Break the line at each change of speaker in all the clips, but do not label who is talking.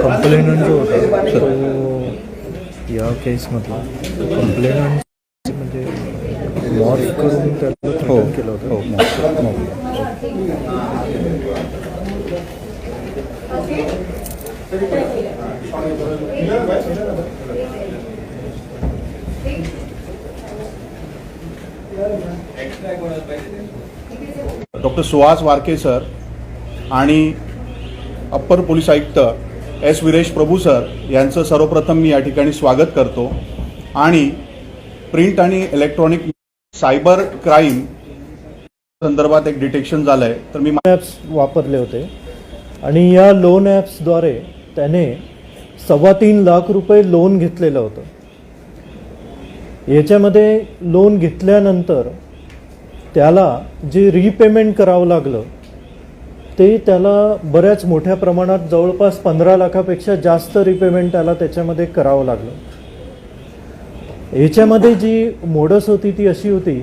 Complainant जो होता तो या केसमधला कंप्लेनंट म्हणजे मॉर्फ करून त्याला थ्रेटन केलं होतं.
डॉक्टर सुहास वारके सर आणि अप्पर पोलीस आयुक्त एस विरेश प्रभू सर यांचं सर्वप्रथम मी या ठिकाणी स्वागत करतो. आणि प्रिंट आणि इलेक्ट्रॉनिक सायबर क्राईम संदर्भात एक डिटेक्शन झालं आहे. तर मी
ॲप्स वापरले होते आणि या लोन ॲप्सद्वारे त्याने 3.25 लाख रुपये लोन घेतलेलं होतं. याच्यामध्ये लोन घेतल्यानंतर त्याला जे रीपेमेंट करावं लागलं ते त्याला बऱ्याच मोठ्या प्रमाणात जवळपास 15 लाखापेक्षा जास्त रीपेमेंट त्याला त्याच्यामध्ये करावं लागलं. याच्यामध्ये जी मोडस होती ती अशी होती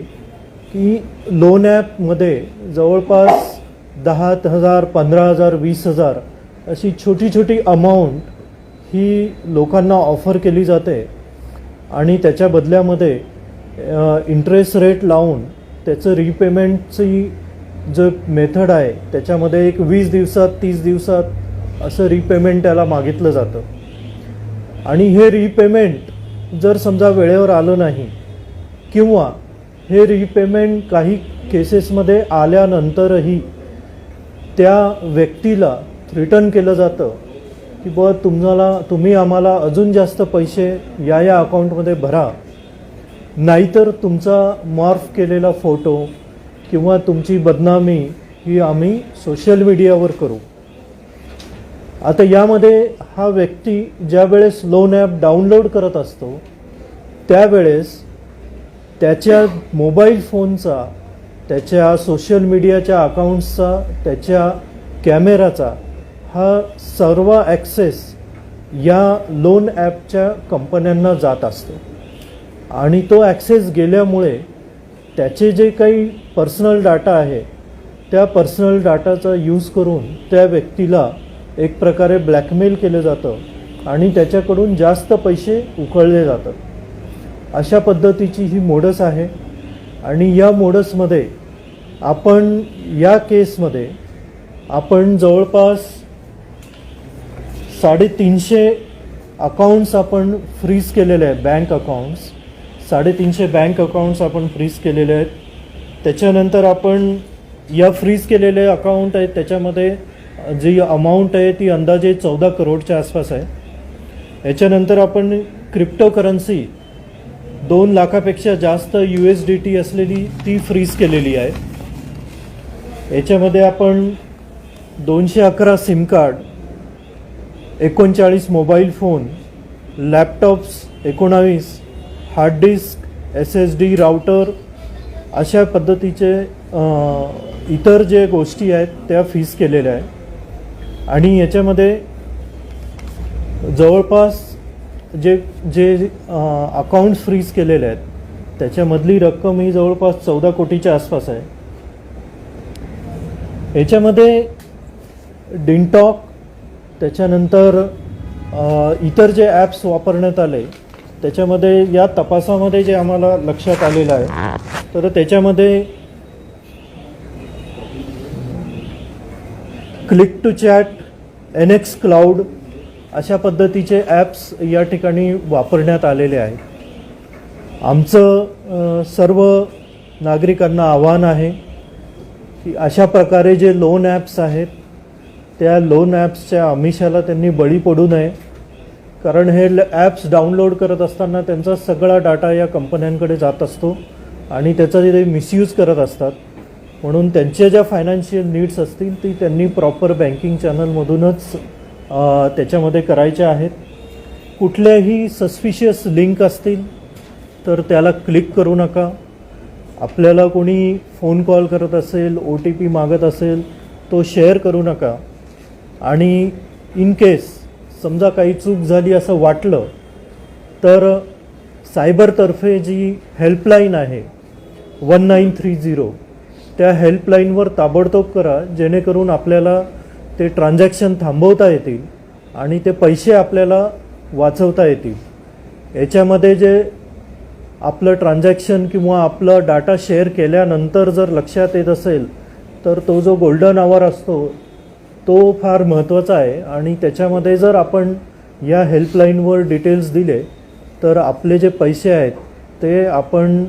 की लोन ॲपमध्ये जवळपास 10,000, 15,000, 20,000 अशी छोटी छोटी अमाऊंट ही लोकांना ऑफर केली जाते आणि त्याच्या बदल्यामध्ये इंटरेस्ट रेट लावून त्याचं रीपेमेंटची जो मेथड आहे त्याच्यामध्ये एक 20 दिवसात 30 दिवसात असं रीपेमेंट त्याला मागितलं जातं. आणि हे रीपेमेंट जर समजा वेळेवर आलं नाही किंवा हे रीपेमेंट काही केसेसमध्ये आल्यानंतरही त्या व्यक्तीला थ्रेटन केलं जातं की तुम्ही आम्हाला अजून जास्त पैसे या अकाउंटमध्ये भरा, नाहीतर तुमचा मॉर्फ केलेला फोटो किंवा तुमची बदनामी ही आम्ही सोशल मीडियावर करू. आता यामध्ये हा व्यक्ती ज्या वेळेस लोन ॲप डाउनलोड करत असतो त्यावेळेस त्याच्या मोबाईल फोनचा, त्याच्या सोशल मीडियाच्या अकाउंट्सचा, त्याच्या कॅमेराचा हा सर्व ॲक्सेस या लोन ॲपच्या कंपन्यांना जात असतो. आणि तो ॲक्सेस गेल्यामुळे त्याचे जे काही पर्सनल डाटा आहे त्या पर्सनल डाटाचा यूज करून त्या व्यक्तीला एक प्रकारे ब्लॅकमेल केलं जातं आणि त्याच्याकडून जास्त पैसे उकळले जातात. अशा पद्धतीची ही मोडस आहे. आणि या मोडसमध्ये आपण या केसमध्ये आपण जवळपास 350 अकाउंट्स आपण फ्रीज केलेले आहेत. बँक अकाउंट्स 350 बँक अकाउंट्स आपण फ्रीज केलेले आहेत. त्याच्यानंतर आपण या फ्रीज केलेले अकाउंट आहेत त्याच्यामध्ये जी अमाऊंट आहे ती अंदाजे 14 करोडच्या आसपास आहे. याच्यानंतर आपण क्रिप्टोकरन्सी 2 लाखापेक्षा जास्त USDT असलेली ती फ्रीज केलेली आहे. याच्यामध्ये आपण 211 SIM card, 39 mobile phone, laptops 19, hard disk, SSD, router अशा पद्धतीचे इतर जे गोष्टी आहेत त्या फ्रीज केलेल्या आहेत. आणि याच्यामध्ये जवळपास जे जे अकाउंट्स फ्रीज केलेले आहेत त्याच्यामधली रक्कम ही जवळपास 14 कोटीच्या आसपास आहे. याच्यामध्ये डिनटॉक, त्याच्यानंतर इतर जे ॲप्स वापरण्यात आले त्याच्यामध्ये या तपासामध्ये जे आम्हाला लक्षात आलेलं आहे तर त्याच्यामध्ये click to chat, NX cloud अशा पद्धतीचे ॲप्स या ठिकाणी वापरण्यात आलेले आहेत. आमचं सर्व नागरिकांना आव्हान आहे की अशा प्रकारे जे लोन ॲप्स आहेत त्या लोन ॲप्सच्या आमिषाला त्यांनी बळी पडू नये. कारण हे ॲप्स डाउनलोड करत असताना त्यांचा सगळा डाटा या कंपन्यांकडे जात असतो आणि त्याचा जे मिसयूज करत असतात. म्हणून त्यांच्या ज्या फायनान्शियल नीड्स असतील ती त्यांनी प्रॉपर बँकिंग चॅनलमधूनच त्याच्यामध्ये करायच्या आहेत. कुठल्याही सस्पिशियस लिंक असतील तर त्याला क्लिक करू नका. आपल्याला कोणी फोन कॉल करत असेल, OTP मागत असेल, तो शेअर करू नका. आणि इन केस समजा काही चूक झाली असं वाटलं तर सायबरतर्फे जी हेल्पलाईन आहे 1930, त्या हेल्पलाईनवर ताबडतोब करा, जेणेकरून आपल्याला ते ट्रान्झॅक्शन थांबवता येतील आणि ते पैसे आपल्याला वाचवता येतील. याच्यामध्ये जे आपलं ट्रान्झॅक्शन किंवा आपलं डाटा शेअर केल्यानंतर जर लक्षात येत असेल तर तो जो गोल्डन आवर असतो तो फार महत्त्वाचा आहे. आणि त्याच्यामध्ये जर आपण या हेल्पलाईनवर डिटेल्स दिले तर आपले जे पैसे आहेत ते आपण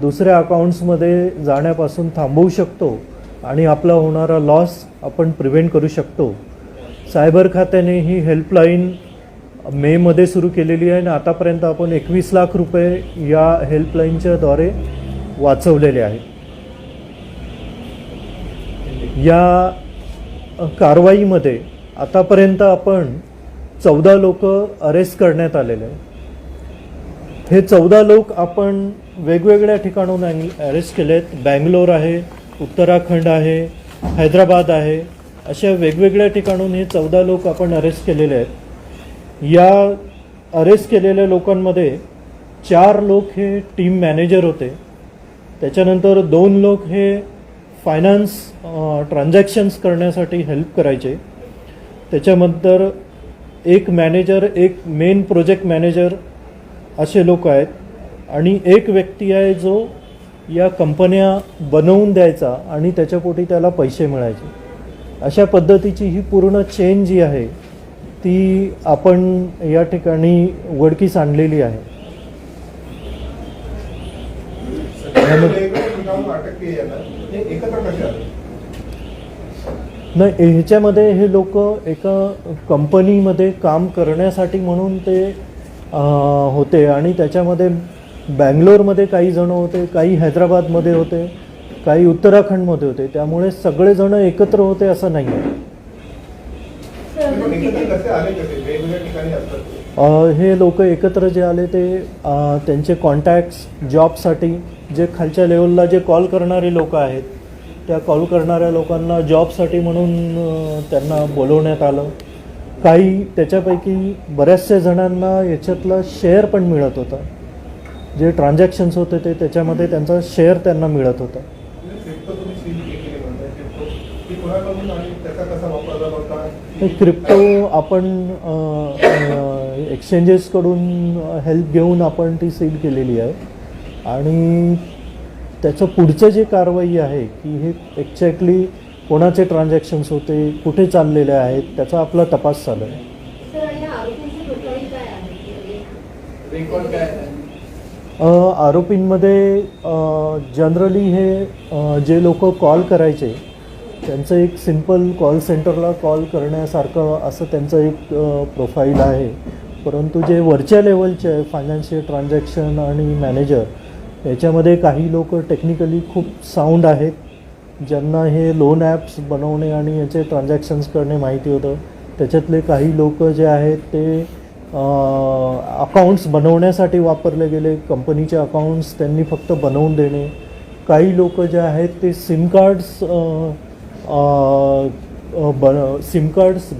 दुसऱ्या अकाउंट्समध्ये जाण्यापासून थांबवू शकतो आणि आपला होणारा लॉस आपण प्रिव्हेंट करू शकतो. सायबर खात्याने ही हेल्पलाईन मेमध्ये सुरू केलेली आहे आणि आतापर्यंत आपण 21 लाख रुपये या हेल्पलाईनच्या द्वारे वाचवलेले आहेत. या कारवाईमध्ये आतापर्यंत आपण 14 लोक अरेस्ट करण्यात आलेले आहेत. हे 14 लोक आपण वेगवेगळ्या ठिकाणून अरेस्ट केले आहेत. बँगलोर आहे, उत्तराखंड आहे, हैदराबाद आहे, अशा वेगवेगळ्या ठिकाणून हे 14 लोक आपण अरेस्ट केलेले आहेत. या अरेस्ट केलेल्या लोकांमध्ये 4 लोक हे टीम मॅनेजर होते. त्याच्यानंतर 2 लोक हे फायनान्स ट्रान्झॅक्शन्स करण्यासाठी हेल्प करायचे. त्याच्यानंतर एक मॅनेजर, एक मेन प्रोजेक्ट मॅनेजर असे लोक आहेत. आणि एक व्यक्ती आहे जो या कंपन्या बनवून द्यायचा आणि त्याच्यापोटी त्याला पैसे मिळायचे. अशा पद्धतीची ही पूर्ण चेन जी आहे ती आपण या ठिकाणी उघडकीस आणलेली आहे. नाही, ह्याच्यामध्ये हे लोक एका कंपनीमध्ये काम करण्यासाठी म्हणून ते होते आणि त्याच्यामध्ये बँगलोरमध्ये काही जण होते, काही हैदराबादमध्ये होते, काही उत्तराखंडमध्ये होते. त्यामुळे सगळेजण एकत्र होते असं नाही आहे. हे लोक एकत्र जे आले ते त्यांचे कॉन्टॅक्ट्स जॉबसाठी, जे खालच्या लेवलला जे कॉल करणारे लोक आहेत त्या कॉल करणाऱ्या लोकांना जॉबसाठी म्हणून त्यांना बोलवण्यात आलं. काही त्याच्यापैकी बऱ्याचशा जणांना याच्यातलं शेअर पण मिळत होता. जे ट्रान्झॅक्शन्स होते ते त्याच्यामध्ये त्यांचा शेअर त्यांना मिळत होता. क्रिप्टो आपण एक्सचेंजेसकडून हेल्प घेऊन आपण ती सील केलेली आहे. आणि त्याचं पुढचं जे कारवाई आहे की हे एक्झॅक्टली कोणाचे ट्रान्झॅक्शन्स होते, कुठे चाललेले आहेत, त्याचा आपला तपास चालू आहे. आरोपींमध्ये जनरली हे जे लोक कॉल करायचे त्यांचं एक सिम्पल कॉल सेंटरला कॉल करण्यासारखं असं त्यांचं एक प्रोफाईल आहे. परंतु जे वरच्या लेवलचे आहे फायनान्शियल ट्रान्झॅक्शन आणि मॅनेजर, याच्यामध्ये काही लोक टेक्निकली खूप साऊंड आहेत, ज्यांना हे लोन ॲप्स बनवणे आणि याचे ट्रान्झॅक्शन्स करणे माहिती होतं. त्याच्यातले काही लोक जे आहेत ते अकाउंट्स बनवण्यासाठी वापरले गेले. कंपनीचे अकाउंट्स त्यांनी फक्त बनवून देणे. काही लोक जे आहेत ते सिम कार्ड्स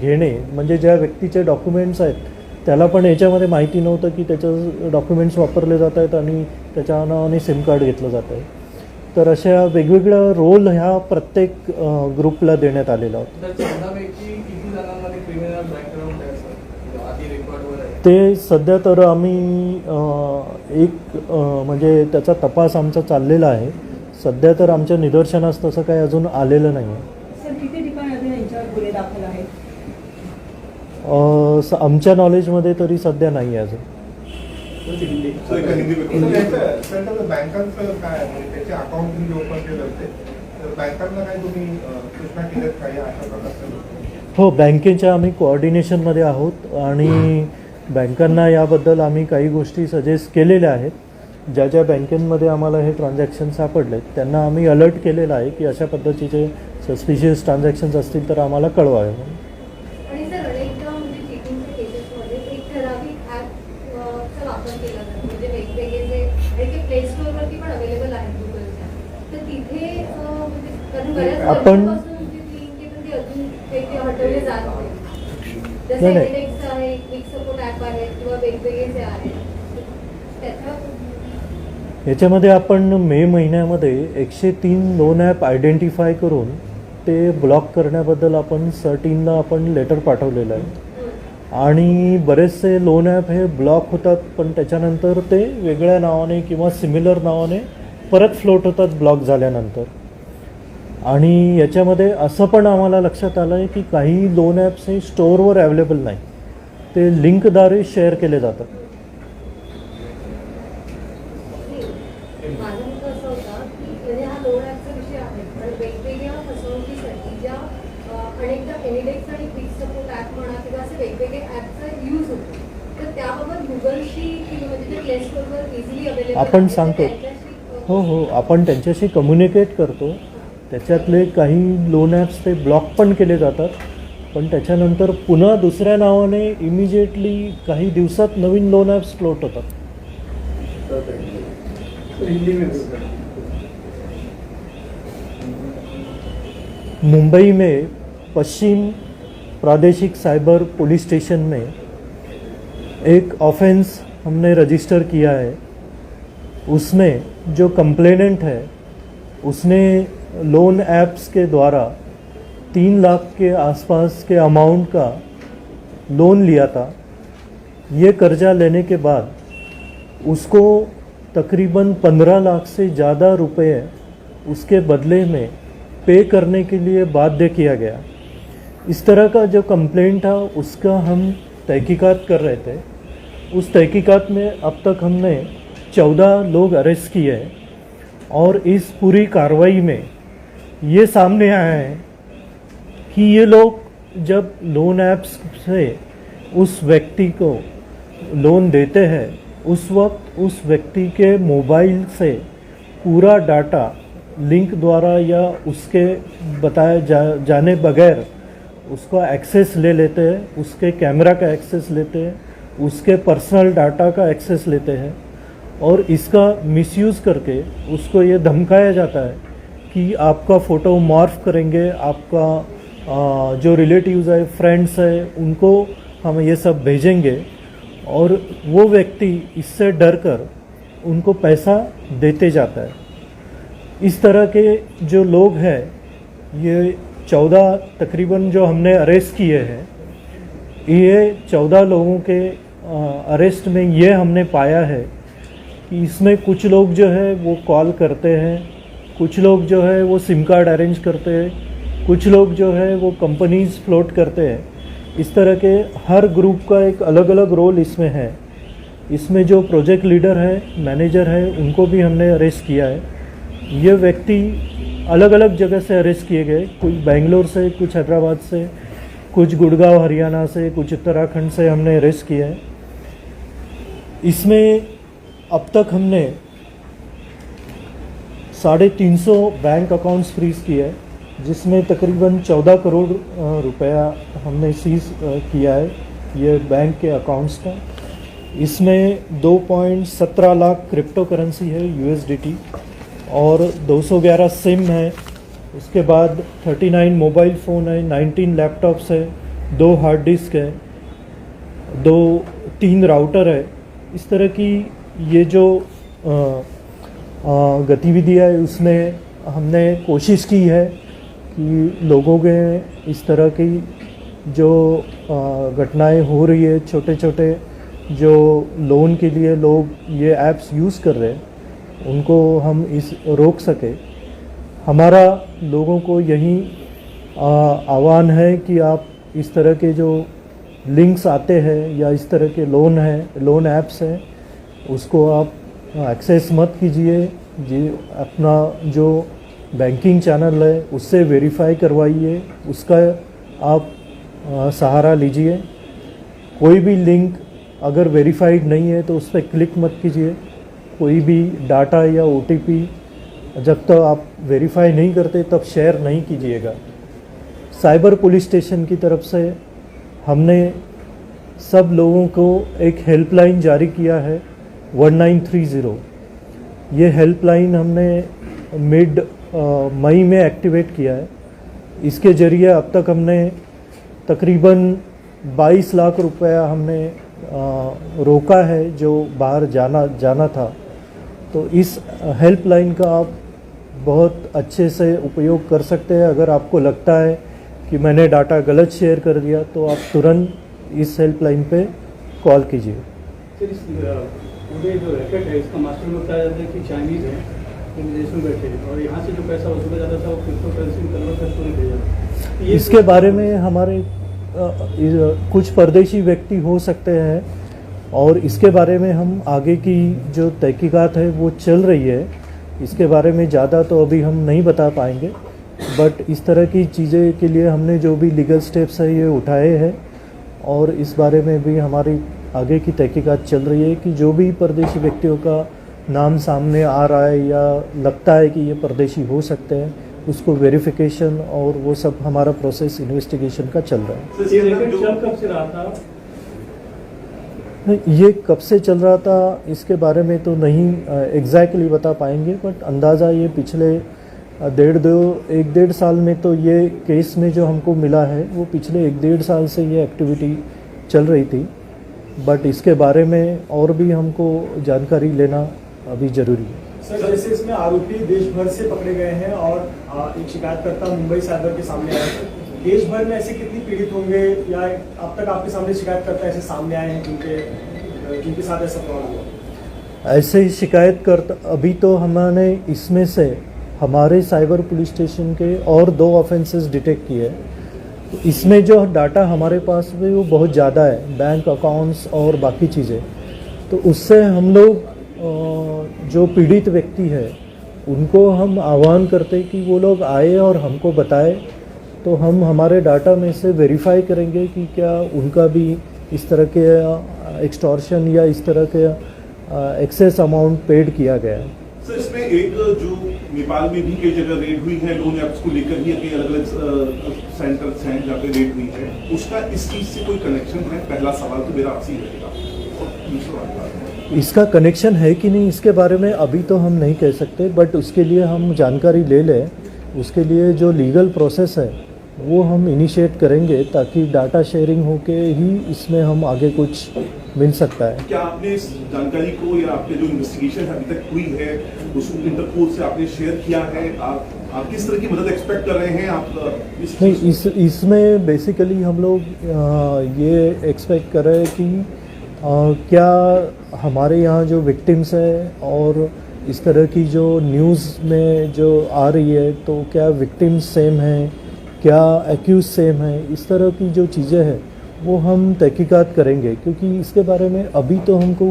घेणे, म्हणजे ज्या व्यक्तीचे डॉक्युमेंट्स आहेत त्याला पण याच्यामध्ये माहिती नव्हतं की त्याचं डॉक्युमेंट्स वापरले जात आहेत आणि त्याच्या नावाने सिम कार्ड घेतलं जात आहे. तर अशा वेगवेगळ्या रोल ह्या प्रत्येक ग्रुपला देण्यात आलेला होता. ते सध्या तर आम्ही म्हणजे त्याचा तपास आमचा चाललेला आहे. सध्या तर आमच्या निदर्शनास तसं काही अजून आलेलं नाही आहे. आमच्या नॉलेजमध्ये तरी सध्या नाही आहे अजून. हो, बँकेच्या आम्ही कोऑर्डिनेशनमध्ये आहोत आणि बँकांना याबद्दल आम्ही काही गोष्टी सजेस्ट केलेल्या आहेत. ज्या ज्या बँकेमध्ये आम्हाला हे ट्रान्झॅक्शन सापडलेत त्यांना आम्ही अलर्ट केलेला आहे की अशा पद्धतीचे सस्पिशियस ट्रान्झॅक्शन्स असतील तर आम्हाला कळवावे.
आणि सर अनेकदा म्हणजे चीटिंगच्या केसेसमध्ये एक
आपण नाही, नाही. याच्यामध्ये आपण मे महिन्यामध्ये 103 लोन ॲप आयडेंटिफाय करून ते ब्लॉक करण्याबद्दल आपण सर्टीनला आपण लेटर पाठवलेलं आहे आणि बरेचसे लोन ॲप हे ब्लॉक होतात, पण त्याच्यानंतर ते वेगळ्या नावाने किंवा सिमिलर नावाने परत फ्लोट होतात ब्लॉक झाल्यानंतर. आणि याच्यामध्ये असं पण आम्हाला लक्षात आलं आहे की काही लोन ॲप्स हे स्टोअरवर अवेलेबल नाही, ते लिंकद्वारे शेअर केले जातात.
माझं मत असं होतं की म्हणजे हा लोन ॲपचा विषय आहे, पण वेगवेगळ्या फसवणुकीसाठी ज्या अनेकदा एनिडेक्स आणि क्विक सपोर्ट ॲप म्हणा किंवा असे वेगवेगळे ॲपचा यूज होतो, तर त्याबाबत गुगलशी किंवा म्हणजे ते प्ले स्टोअरवर इझिली अवेलेबल
आपण सांगतो. हो, आपण त्यांच्याशी कम्युनिकेट करतो. त्याच्यातले काही लोन ॲप्स ते ब्लॉक पण केले जातात, पण त्याच्यानंतर पुन्हा दुसऱ्या नावाने इमिजिएटली काही दिवसात नवीन लोन ॲप्स फ्लोट होतात. मुंबई में पश्चिम प्रादेशिक साइबर पुलिस स्टेशन में एक ऑफेंस हमने रजिस्टर किया है. उसमें जो कंप्लेनेंट है उसने लोन ऐप्स के द्वारा 3 लाख के आसपास के अमाउंट का लोन लिया था. ये कर्जा लेने के बाद उसको तकरीबन 15 लाख से ज़्यादा रुपए उसके बदले में पे करने के लिए बाध्य किया गया. इस तरह का जो कंप्लेंट था उसका हम तहकीकात कर रहे थे. उस तहकीकात में अब तक हमने 14 लोग अरेस्ट किए हैं और इस पूरी कार्रवाई में ये सामने आया है कि ये लोग जब लोन ऐप्स से उस व्यक्ति को लोन देते हैं उस वक्त उस व्यक्ति के मोबाइल से पूरा डाटा लिंक द्वारा या उसके बताए जाने बगैर उसका एक्सेस ले लेते हैं, उसके कैमरा का एक्सेस लेते हैं, उसके पर्सनल डाटा का एक्सेस लेते हैं और इसका मिसयूज़ करके उसको ये धमकाया जाता है कि आपका फ़ोटो मॉर्फ करेंगे, आपका जो रिलेटिव्स है, फ्रेंड्स है, उनको हम ये सब भेजेंगे और वो व्यक्ति इससे डर कर उनको पैसा देते जाता है. इस तरह के जो लोग हैं, ये 14 तकरीबन जो हमने अरेस्ट किए हैं, ये 14 लोगों के अरेस्ट में ये हमने पाया है कि इसमें कुछ लोग जो है वो कॉल करते हैं, कुछ लोग जो है वो सिम कार्ड अरेंज करते हैं, कुछ लोग जो है वो कंपनीज फ्लोट करते हैं. इस तरह के हर ग्रुप का एक अलग अलग रोल इसमें है. इसमें जो प्रोजेक्ट लीडर है, मैनेजर है, उनको भी हमने अरेस्ट किया है. ये व्यक्ति अलग अलग जगह से अरेस्ट किए गए, कुछ बेंगलोर से, कुछ हैदराबाद से, कुछ गुड़गांव हरियाणा से, कुछ उत्तराखंड से हमने अरेस्ट किया है. इसमें अब तक हमने 350 बैंक अकाउंट्स फ्रीज किए हैं, जिसमें तकरीबन 14 करोड़ रुपया हमने सीज किया है ये बैंक के अकाउंट्स का. इसमें 2.17 लाख क्रिप्टो करेंसी है USDT और 211 सिम है. उसके बाद 39 मोबाइल फ़ोन है, 19 लैपटॉप्स है, 2 हार्ड डिस्क है, 3 राउटर है. इस तरह की ये जो गतिविधियाँ है उसमें हमने कोशिश की है कि लोगों के इस तरह की जो घटनाएं हो रही है, छोटे छोटे जो लोन के लिए लोग ये ऐप्स यूज़ कर रहे हैं, उनको हम इस रोक सके. हमारा लोगों को यही आह्वान है कि आप इस तरह के जो लिंक्स आते हैं या इस तरह के लोन ऐप्स हैं, उसको आप एक्सेस मत कीजिए. जी, अपना जो बैंकिंग चैनल है उससे वेरीफाई करवाइए, उसका आप सहारा लीजिए. कोई भी लिंक अगर वेरीफाइड नहीं है तो उस पर क्लिक मत कीजिए. कोई भी डाटा या OTP जब तक आप वेरीफाई नहीं करते तब शेयर नहीं कीजिएगा. साइबर पुलिस स्टेशन की तरफ से हमने सब लोगों को एक हेल्पलाइन जारी किया है 1930. ये हेल्पलाइन हमने मिड मई में एक्टिवेट किया है। इसके ज़रिए अब तक हमने तकरीबन 22 लाख रुपया हमने रोका है जो बाहर जाना था। तो इस हेल्पलाइन का आप बहुत अच्छे से उपयोग कर सकते हैं। अगर आपको लगता है कि मैंने डाटा गलत शेयर कर दिया तो आप तुरंत इस हेल्पलाइन पे कॉल कीजिए।
सर, इस पूरे जो रैकेट है इसका मास्टर में बताया जाता है कि चाइनीज़ है, विदेश में बैठे हैं और यहाँ से जो पैसा वसूला जाता था वो क्रिप्टो करेंसी में कन्वर्ट करके उन्हें भेजा। ये
इसके बारे में हमारे कुछ परदेशी व्यक्ति हो सकते हैं और इसके बारे में हम आगे की जो तहकीकात है वो चल रही है। इसके बारे में ज़्यादा तो अभी हम नहीं बता पाएंगे, बट इस तरह की चीज़ें के लिए हमने जो भी लीगल स्टेप्स है ये उठाए हैं और इस बारे में भी हमारी आगे की तहकीकात चल रही है कि जो भी परदेशी व्यक्तियों का नाम सामने आ रहा है या लगता है कि ये परदेशी हो सकते हैं उसको वेरिफिकेशन और वो सब हमारा प्रोसेस इन्वेस्टिगेशन का चल रहा है।
ये रैकेट चल कब से रहा था?
ये कब से चल रहा था इसके बारे में तो नहीं एग्जैक्टली बता पाएंगे, बट अंदाज़ा ये पिछले 1.5 साल में तो ये केस में जो हमको मिला है वो पिछले 1.5 साल से ये एक्टिविटी चल रही थी। बट इसके बारे में और भी हमको जानकारी लेना अभी ज़रूरी है।
सर, जैसे इसमें आरोपी देश भर से पकड़े गए हैं और एक शिकायतकर्ता मुंबई साइबर के सामने आए हैं, देश भर में ऐसे कितनी पीड़ित होंगे या अब तक आपके सामने शिकायतकर्ता ऐसे सामने आए हैं जिनके साथ ऐसा फ्रॉड हुआ?
ऐसे ही शिकायतकर्ता अभी तो हमने इसमें से हमारे साइबर पुलिस स्टेशन के और 2 ऑफेंसेस डिटेक्ट किए हैं। तो इसमें जो डाटा हमारे पास में वो बहुत ज़्यादा है, बैंक अकाउंट्स और बाकी चीज़ें। तो उससे हम लोग जो पीड़ित व्यक्ति है उनको हम आह्वान करते कि वो लोग आए और हमको बताए, तो हम हमारे डाटा में से वेरीफाई करेंगे कि क्या उनका भी इस तरह के एक्सटॉर्शन या इस तरह के एक्सेस अमाउंट पेड किया गया है।
सर, इसमें एक जो नेपाल में भी कई जगह रेड हुई है लोन ऐप्स को लेकर ही, कई अलग अलग सेंटर्स हैं जहाँ पे रेड हुई है, उसका इस चीज से कोई कनेक्शन है? पहला सवाल तो मेरा आपसे ही रहेगा। और दूसरा
इसका कनेक्शन है कि नहीं इसके बारे में अभी तो हम नहीं कह सकते, बट उसके लिए हम जानकारी ले लें। उसके लिए जो लीगल प्रोसेस है वो हम इनिशिएट करेंगे ताकि डाटा शेयरिंग होके ही इसमें हम आगे कुछ मिल सकता है।
क्या आपने इस जानकारी को या आपके जो इन्वेस्टिगेशन अभी तक हुई है उसको इंटरपोल से आपने शेयर किया है? आप किस तरह की मदद एक्सपेक्ट कर रहे हैं? आप
नहीं, इसमें बेसिकली हम लोग ये एक्सपेक्ट कर रहे हैं कि क्या हमारे यहाँ जो विक्टिम्स है और इस तरह की जो न्यूज़ में जो आ रही है तो क्या विक्टिम्स सेम हैं, क्या एक्यूज सेम है, इस तरह की जो चीज़ें हैं वो हम तहकीकात करेंगे। क्योंकि इसके बारे में अभी तो हमको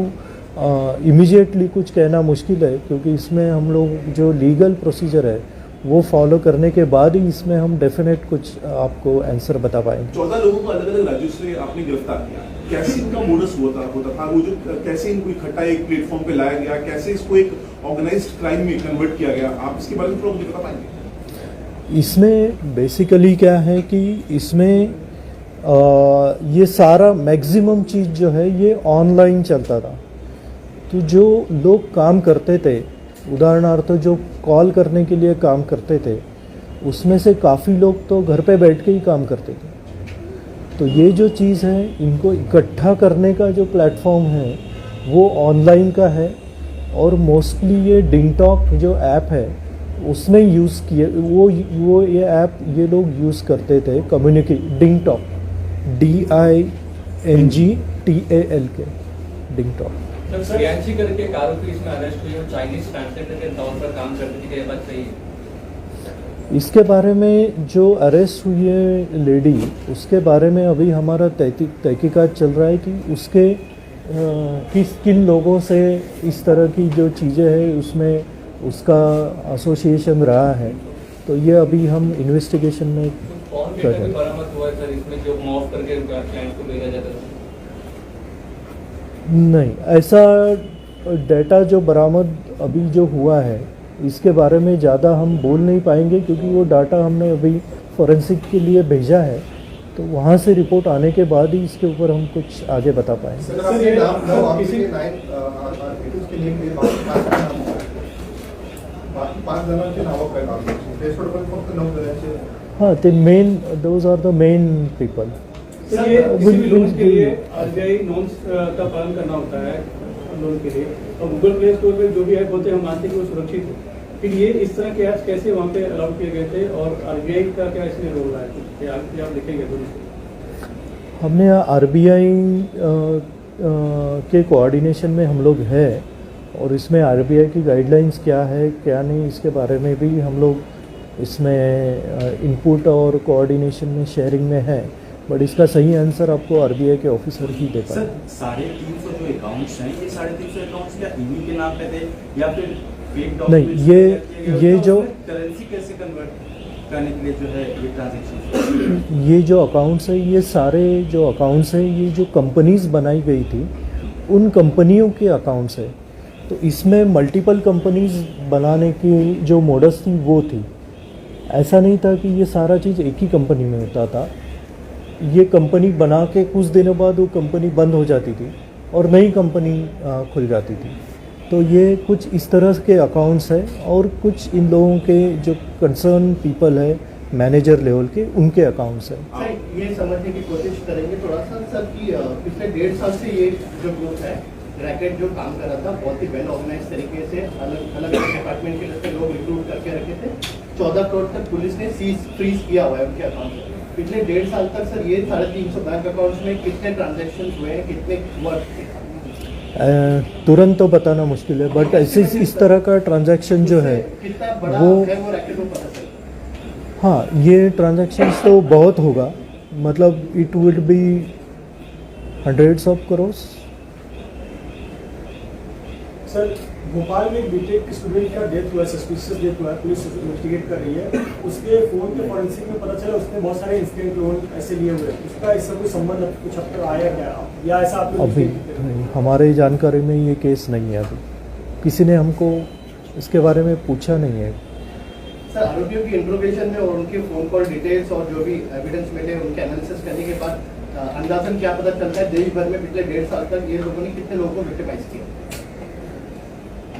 इमीडिएटली कुछ कहना मुश्किल है, क्योंकि इसमें हम लोग जो लीगल प्रोसीजर है वो फॉलो करने के बाद ही इसमें हम डेफिनेट कुछ आपको आंसर बता पाएंगे।
14 लोगों को अलग अलग राज्यों से आपने गिरफ्तार किया, कैसे इनका मोडस होता था? वो जो कैसे इनको इकट्ठा एक प्लेटफॉर्म पे लाया गया, कैसे इसको एक ऑर्गेनाइज्ड क्राइम में कन्वर्ट किया गया, आप इसके बारे में थोड़ा मुझे बता पाएंगे?
इसमें बेसिकली क्या है कि इसमें ये सारा मैक्सिमम चीज़ जो है ये ऑनलाइन चलता था। तो जो लोग काम करते थे, उदाहरणार्थ जो कॉल करने के लिए काम करते थे, उसमें से काफ़ी लोग तो घर पे बैठ के ही काम करते थे। तो ये जो चीज़ है इनको इकट्ठा करने का जो प्लेटफॉर्म है वो ऑनलाइन का है और मोस्टली ये डिंगटॉक जो ऐप है उसने यूज़ किए, वो ये ऐप ये लोग यूज़ करते थे डिंगटॉक, DINGTAL डिंगटॉक।
प्रियांशी करके एक आरोपी इसमें अरेस्ट हुई और चाइनीज ट्रांसलेटर के तौर पर काम करती थी, ये बात सही है?
इसके बारे में जो अरेस्ट हुई है लेडी, उसके बारे में अभी हमारा तहकीकात चल रहा है कि उसके किन लोगों से इस तरह की जो चीज़ें हैं उसमें उसका एसोसिएशन रहा है। तो ये अभी हम इन्वेस्टिगेशन में
कौन
कर रहे हैं।
बरामद हुआ है सर इसमें जो मॉफ करके क्लाइंट को भेजा जाता था?
नहीं, ऐसा डेटा जो बरामद अभी जो हुआ है इसके बारे में ज़्यादा हम बोल नहीं पाएंगे, क्योंकि वो डाटा हमने अभी फॉरेंसिक के लिए भेजा है। तो वहाँ से रिपोर्ट आने के बाद ही इसके ऊपर हम कुछ आगे बता पाएंगे।
बाकी 5 जणांची नावं काय लागली टेस्टवर फक्त 9 जणांचे
हाँ ते men those are the main people.
Sir ये किसी भी लोन के लिए आरबीआई नॉर्म्स का पालन करना होता है लोन के लिए, और गूगल प्ले स्टोर पे जो भी ऐप होते हैं हम मानते हैं कि वो सुरक्षित है, फिर ये इस तरह के ऐप्स कैसे वहाँ पे अलाउ किए गए थे और आरबीआई का क्या इसमें रोल रहा है, आप लिखेंगे तो
हमने आरबीआई के कोऑर्डिनेशन में हम लोग है, और इसमें आरबीआई की गाइडलाइंस क्या है क्या नहीं इसके बारे में भी हम लोग इसमें इनपुट और कोऑर्डिनेशन में शेयरिंग में है, बट इसका सही आंसर आपको आरबीआई के ऑफिसर ही दे पाए.
सर 350 जो अकाउंट्स हैं ये 350 अकाउंट्स क्या इन्हीं के नाम पे थे या फिर फेक
नहीं, ये जो
करेंसी कैसे कन्वर्ट करने के लिए जो है ये ट्रांजैक्शन,
ये जो अकाउंट्स है ये सारे जो अकाउंट्स हैं ये जो कंपनीज बनाई गई थी उन कंपनियों के अकाउंट्स है. तो इसमें मल्टीपल कंपनीज बनाने की जो मोडस थी वो थी. ऐसा नहीं था कि ये सारा चीज़ एक ही कंपनी में होता था. ये कंपनी बना के कुछ दिनों बाद वो कंपनी बंद हो जाती थी और नई कंपनी खुल जाती थी. तो ये कुछ इस तरह के अकाउंट्स है और कुछ इन लोगों के जो कंसर्न पीपल है मैनेजर लेवल के उनके अकाउंट्स हैं.
सर ये समझने की कोशिश करेंगे थोड़ा सा सर कि पिछले 1.5 साल से ये जो ग्रुप है रैकेट जो काम कर रहा था बहुत ही वेल ऑर्गेनाइज तरीके से अलग अलग डिपार्टमेंट के लिए लोग रिक्रूट करके रखे थे. 14 करोड़ तक पुलिस ने फ्रीज किया हुआ है उनके अकाउंट. पिछले 1.5 साल तक सर ये 350 बैंक अकाउंट्स में कितने ट्रांजैक्शन हुए हैं, कितने वर्क थे?
तुरंत तो बताना मुश्किल है, बट ऐसे इस तरह का ट्रांजैक्शन जो है
कितना बड़ा
वो
है वो रैकेट को पता चल.
हाँ ये ट्रांजैक्शंस तो बहुत होगा, मतलब it would be hundreds of crores.
Sir Bhopal में एक बीटेक स्टूडेंट का डेथ हुआ है, सस्पिशियस डेथ हुआ है, पुलिस इन्वेस्टिगेट कर रही है. उसके फोन के फॉरेंसिक में पता चला उसने बहुत सारे इंस्टेंट लोन ऐसे लिए हुए हैं. उसका इससे कोई संबंध कुछ अब तक आया क्या या ऐसा आप लोग
अभी नहीं, हमारे जानकारी में ये केस नहीं है. अभी किसी ने हमको इसके बारे में पूछा नहीं है.
सर आरोपियों की इंट्रोगेशन में और उनके फोन कॉल डिटेल्स और जो भी एविडेंस मिले उनके एनालिसिस करने के बाद अंदाजन क्या पता चलता है देश भर में पिछले 1.5 साल तक ये लोगों ने कितने लोगों को विक्टिमाइज किया?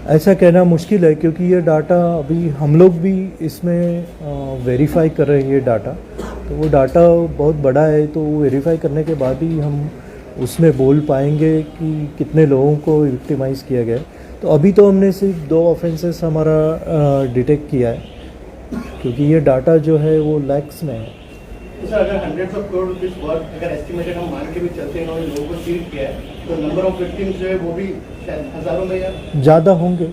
ऐसा कहना मुश्किल है क्योंकि ये डाटा अभी हम लोग भी इसमें वेरीफाई कर रहे हैं. ये डाटा तो वो डाटा बहुत बड़ा है, तो वेरीफाई करने के बाद ही हम उसमें बोल पाएंगे कि कितने लोगों को विक्टिमाइज़ किया गया है. तो अभी तो हमने सिर्फ 2 ऑफेंसेस हमारा डिटेक्ट किया है, क्योंकि ये डाटा जो है वो लैक्स में है.
सर अगर hundreds of crore rupees worth अगर एस्टिमेटेड हम मान के भी चलते हैं और लोगों को चीट किया है तो नंबर ऑफ विक्टिम्स जो है वो भी शायद हजारों में या
ज़्यादा होंगे.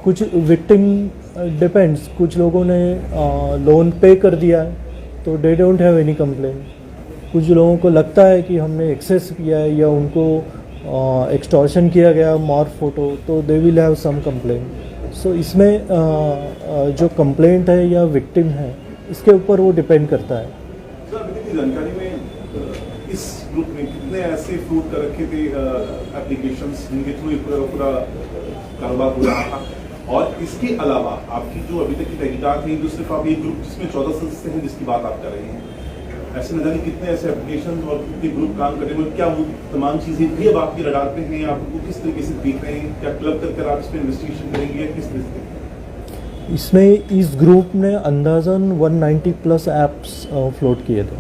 कुछ विक्टिम डिपेंड्स, कुछ लोगों ने लोन पे कर दिया है तो they don't have any complaint. कुछ लोगों को लगता है कि हमने एक्सेस किया है या उनको एक्सटॉर्शन किया गया मॉर्फ फोटो, तो they will have some complaint. So इसमें जो कंप्लेंट है या विक्टिम है इसके ऊपर वो डिपेंड करता है.
सर अभी तक की जानकारी में इस ग्रुप में कितने ऐसे फ्रूट कर रखे थे एप्लीकेशंस जिनके थ्रू पूरा कारोबार हो रहा था, और इसके अलावा आपकी जो अभी तक की तहकीकात है जो सिर्फ आप ये ग्रुप जिसमें 14 सदस्य हैं जिसकी बात आप कर रहे हैं, ऐसे न जाने कितने ऐसे एप्लीकेशन और कितने ग्रुप काम कर रहे हैं, क्या वो तमाम चीज़ें भी अब आपकी रडार पे हैं, आप उनको किस तरीके से देख रहे हैं, क्या क्लब कर आप इस पर इन्वेस्टिगेशन करेंगे या किस तरीके?
इसमें इस ग्रुप ने अंदाज़न 190 प्लस ऐप्स फ्लोट किए थे,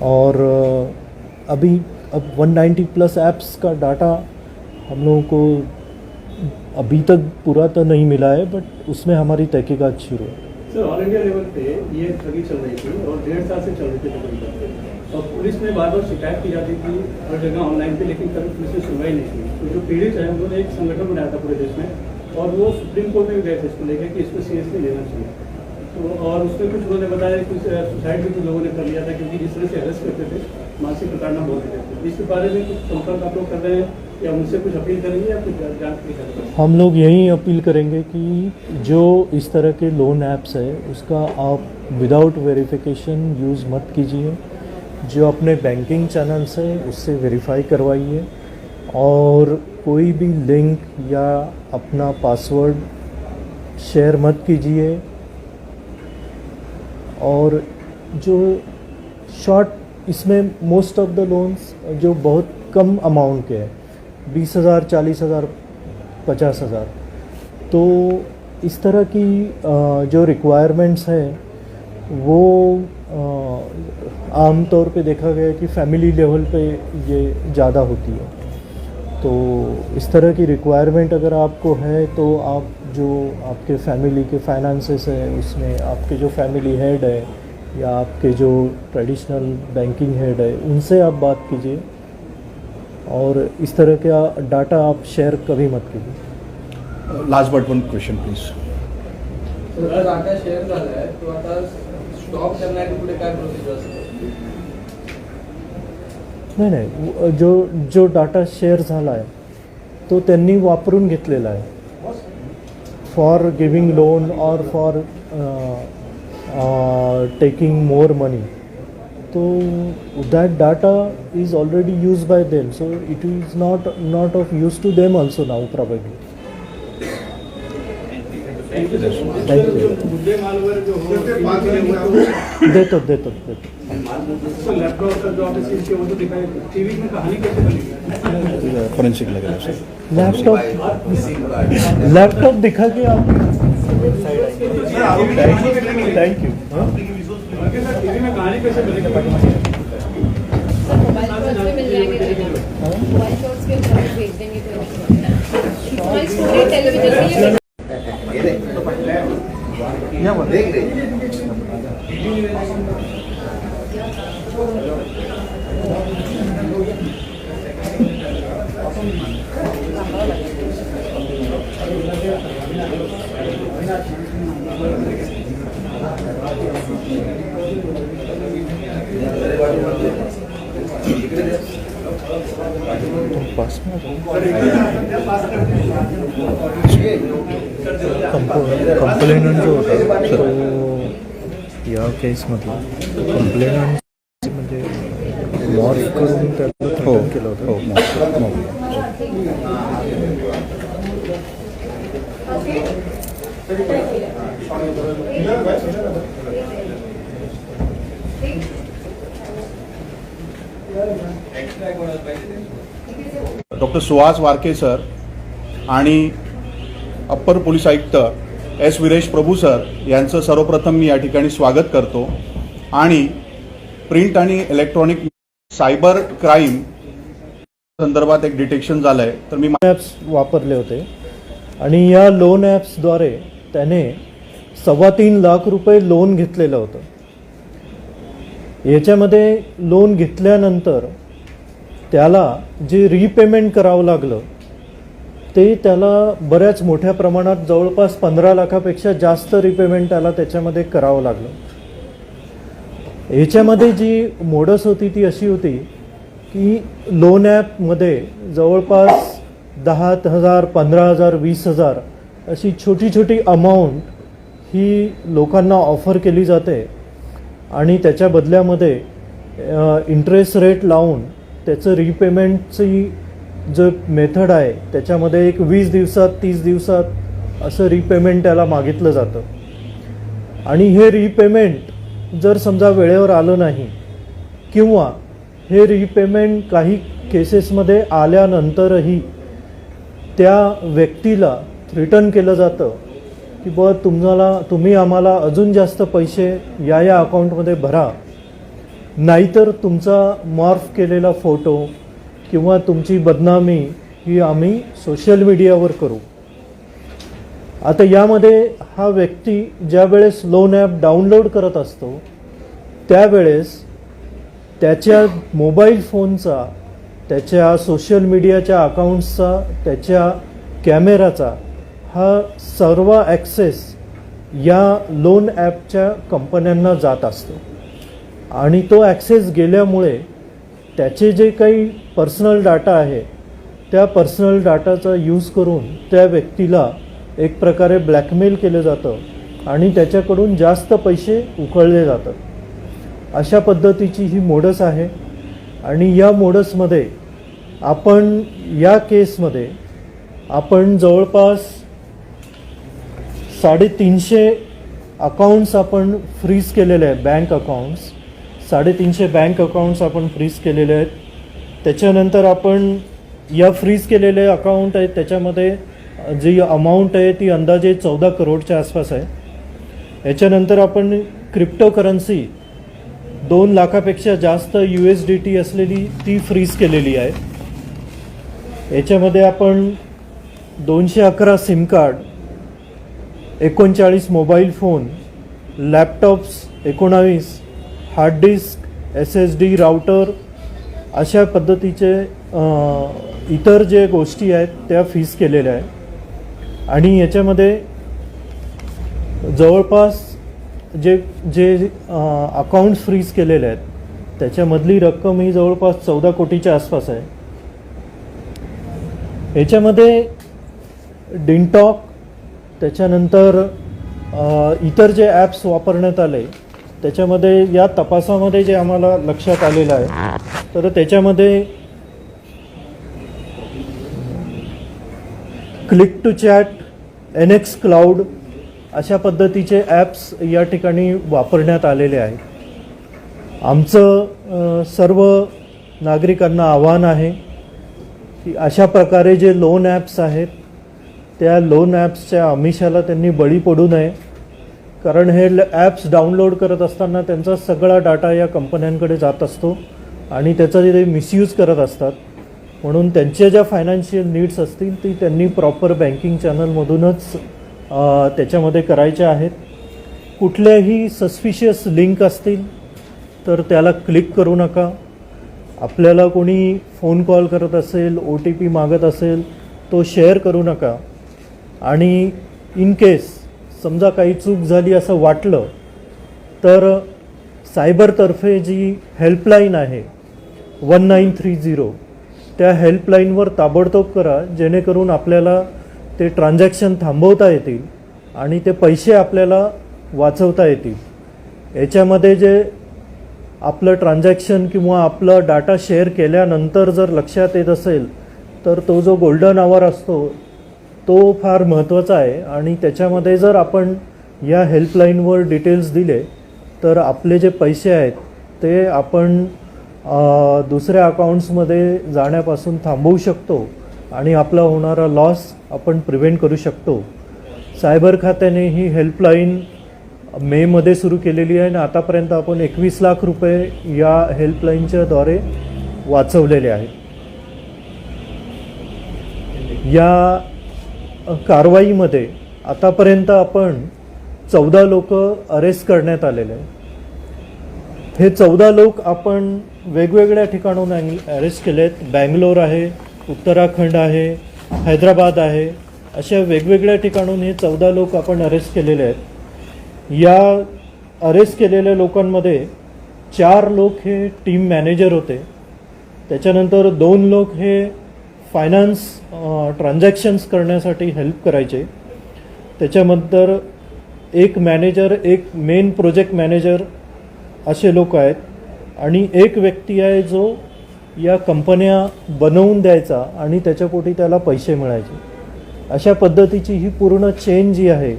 और अभी अब 190 प्लस ऐप्स का डाटा हम लोगों को अभी तक पूरा तो नहीं मिला है, बट उसमें हमारी तहकीकात शुरू है.
सर ऑल इंडिया लेवल पे ये ठगी चल रही थी और 1.5 साल से चल रही थी तकरीबन, और पुलिस में बार बार शिकायत की जाती थी हर जगह ऑनलाइन पे, लेकिन कभी पुलिस ने सुनवाई नहीं की. तो जो पीड़ित है उन्होंने एक संगठन बनाया था पूरे देश में और वो सुप्रीम कोर्ट में भी गए थे इसको लेकर कि इसको सीरियसली लेना चाहिए. तो और उसमें कुछ उन्होंने बताया कुछ सुसाइड भी कुछ लोगों ने कर लिया था क्योंकि जिस तरह से अरेस्ट करते थे मानसिक प्रताड़ना बहुत देते थे. इसके बारे में कुछ संपर्क आप लोग कर रहे हैं या उनसे कुछ अपील करेंगे या कुछ जांच भी करेंगे?
हम लोग यही अपील करेंगे कि जो इस तरह के लोन ऐप्स है उसका आप विदाउट वेरिफिकेशन यूज़ मत कीजिए. जो अपने बैंकिंग चैनल्स है उससे वेरीफाई करवाइए, और कोई भी लिंक या अपना पासवर्ड शेयर मत कीजिए. और जो शॉर्ट इसमें मोस्ट ऑफ द लोन्स जो बहुत कम अमाउंट के हैं 20,000, 40,000, 50,000, तो इस तरह की जो रिक्वायरमेंट्स हैं वो आम तौर पे देखा गया कि फैमिली लेवल पे ये ज़्यादा होती है। तो इस तरह की रिक्वायरमेंट अगर आपको है तो आप जो आपके फैमिली के फाइनेंसेस है उसमें आपके जो फैमिली हेड है या आपके जो ट्रेडिशनल बैंकिंग हेड है उनसे आप बात कीजिए और इस तरह का डाटा आप शेयर कभी मत कीजिए।
Last but one question please.
जर डाटा शेअर झालाय तो आता स्टॉप करण्याची पुढे काय प्रोसिजर असेल?
नाही जो डाटा शेअर झाला आहे तो त्यांनी वापरून घेतलेला आहे फॉर गिविंग लोन और फॉर टेकिंग मोर मनी. तो that data is already used by them, so it is not of use to them also now probably.
Thank you. मुद्दे मालवर जो
देतो
तो लैपटॉप का जो आपने सील किया वो तो दिखाई टीवी में कहानी कैसे बनी?
फॉरेंसिक लगेगा सर.
लैपटॉप दिखा के आप थैंक यू.
टीवी में कहानी कैसे बनेगी?
मोबाइल शॉट्स पे मिल जाएंगे मोबाइल शॉट्स के अंदर भेज देंगे तो मोबाइल स्टोरी टेलीविजन में
कंप्लेनंट जो होता तो या केसमधला कंप्लेनंट म्हणजे मॉर्फ करून त्याला थ्रेटन केलं होतं.
डॉक्टर सुहास वारके सर आणि अप्पर पोलीस आयुक्त एस विरेश प्रभू सर यांचं सर्वप्रथम मी या ठिकाणी स्वागत करतो. आणि प्रिंट आणि इलेक्ट्रॉनिक सायबर क्राईम संदर्भात एक डिटेक्शन झालं आहे तर मी
ॲप्स वापरले होते आणि या लोन ॲप्सद्वारे त्याने 3.25 लाख रुपये लोन घेतलेलं होतं. याच्यामध्ये लोन घेतल्यानंतर त्याला जे रीपेमेंट करावं लागलं ते त्याला बऱ्याच मोठ्या प्रमाणात जवळपास 15 लाखापेक्षा जास्त रीपेमेंट त्याला त्याच्यामध्ये करावं लागलं. याच्यामध्ये जी मोडस होती ती अशी होती की लोन ॲपमध्ये जवळपास 10,000, 15,000, 20,000 अशी छोटी छोटी अमाऊंट ही लोकांना ऑफर केली जाते आणि त्याच्या बदल्यामध्ये इंटरेस्ट रेट लावून त्याचं रीपेमेंटची जो मेथड आहे त्याच्यामध्ये एक 20 दिवसात 30 दिवसात असं रीपेमेंट त्याला मागितलं जातं. आणि हे रीपेमेंट जर समजा वेळेवर आलं नाही किंवा हे रीपेमेंट काही केसेसमध्ये आल्यानंतरही त्या व्यक्तीला रिटर्न केलं जातं की तुम्ही आम्हाला अजून जास्त पैसे या अकाउंटमध्ये भरा, नाहीतर तुमचा मॉर्फ केलेला फोटो किंवा तुमची बदनामी ही आम्ही सोशल मीडियावर करू. आता यामध्ये हा व्यक्ती ज्या वेळेस लोन ॲप डाउनलोड करत असतो त्यावेळेस त्याच्या मोबाईल फोनचा, त्याच्या सोशल मीडियाच्या अकाउंट्सचा, त्याच्या कॅमेराचा हा सर्व ॲक्सेस या लोन ॲपच्या कंपन्यांना जात असतो. आणि तो ॲक्सेस गेल्यामुळे त्याचे जे काही पर्सनल डाटा आहे त्या पर्सनल डाटाचा यूज करून त्या व्यक्तीला एक प्रकारे ब्लॅकमेल केलं जातं आणि त्याच्याकडून जास्त पैसे उकळले जातात. अशा पद्धतीची ही मोडस आहे. आणि या मोडसमध्ये आपण या केसमध्ये आपण जवळपास 350 अकाउंट्स आपण फ्रीज केलेले आहेत. बँक अकाउंट्स 350 बँक अकाउंट्स आपण फ्रीज केलेले आहेत. त्याच्यानंतर आपण या फ्रीज केलेले अकाउंट आहेत त्याच्यामध्ये जी अमाऊंट आहे ती अंदाजे 14 करोडच्या आसपास आहे। याच्यानंतर आपण क्रिप्टोकरन्सी 2 लाखापेक्षा जास्त USDT असलेली ती फ्रीज केलेली आहे। याच्यामध्ये आपण 211 SIM card, 39 mobile phone, laptops 19, hard disk, SSD, router अशा पद्धतीचे इतर जे गोष्टी आहेत त्या फीज केलेल्या आहेत। आणि याच्यामध्ये जवळपास जे जे अकाउंट्स फ्रीज केलेले आहेत त्याच्यामधली रक्कम ही जवळपास 14 कोटीच्या आसपास आहे। याच्यामध्ये डिनटॉक, त्याच्यानंतर इतर जे ॲप्स वापरण्यात आले त्याच्यामध्ये या तपासामध्ये जे आम्हाला लक्षात आलेलं आहे तर त्याच्यामध्ये click to chat, NX cloud अशा पद्धतीचे ॲप्स या ठिकाणी वापरण्यात आलेले आहेत। आमचं सर्व नागरिकांना आव्हान आहे की अशा प्रकारे जे लोन ॲप्स आहेत त्या लोन ॲप्सच्या आमिषाला त्यांनी बळी पडू नये, कारण हे ॲप्स डाउनलोड करत असताना त्यांचा सगळा डाटा या कंपन्यांकडे जात असतो आणि त्याचा जे मिसयूज करत असतात। म्हणून त्यांच्या ज्या फायनान्शियल नीड्स असतील ती त्यांनी प्रॉपर बँकिंग चॅनलमधूनच त्याच्यामध्ये करायच्या आहेत। कुठल्याही सस्पिशियस लिंक असतील तर त्याला क्लिक करू नका। आपल्याला कोणी फोन कॉल करत असेल, OTP मागत असेल तो शेअर करू नका। आणि इन केस समजा काही चूक झाली असं वाटलं तर सायबरतर्फे जी हेल्पलाईन आहे 1930 त्या हेल्पलाईनवर ताबडतोब करा, जेणेकरून आपल्याला ते ट्रान्झॅक्शन थांबवता येतील आणि ते पैसे आपल्याला वाचवता येतील। याच्यामध्ये जे आपलं ट्रान्झॅक्शन किंवा आपलं डाटा शेअर केल्यानंतर जर लक्षात येत असेल तर तो जो गोल्डन आवर असतो तो फार महत्त्वाचा आहे आणि त्याच्यामध्ये जर आपण या हेल्पलाईनवर डिटेल्स दिले तर आपले जे पैसे आहेत ते आपण दुसऱ्या अकाउंट्समध्ये जाण्यापासून थांबवू शकतो आणि आपला होणारा लॉस आपण प्रिव्हेंट करू शकतो। सायबर खात्याने ही हेल्पलाईन मेमध्ये सुरू केलेली आहे आणि आतापर्यंत आपण 21 लाख रुपये या हेल्पलाईनच्या द्वारे वाचवलेले आहेत। या कारवाईमध्ये आतापर्यंत आपण 14 लोक अरेस्ट करण्यात आलेले आहेत। हे 14 लोक आपण वेगवेगळ्या ठिकाणून अरेस्ट केले आहेत। बँगलोर आहे, उत्तराखंड आहे, हैदराबाद आहे, अशा वेगवेगळ्या ठिकाणून हे 14 लोक आपण अरेस्ट केलेले आहेत। या अरेस्ट केलेल्या लोकांमध्ये 4 लोक हे टीम मॅनेजर होते, त्याच्यानंतर 2 लोक हे फायनान्स ट्रान्झॅक्शन्स करण्यासाठी हेल्प करायचे, त्याच्यानंतर एक मॅनेजर, एक मेन प्रोजेक्ट मॅनेजर असे लोक आहेत आणि एक व्यक्ती आहे जो या कंपन्या बनवून द्यायचा आणि त्याच्यापोटी त्याला पैसे मिळायचे। अशा पद्धतीची ही पूर्ण चेन जी आहे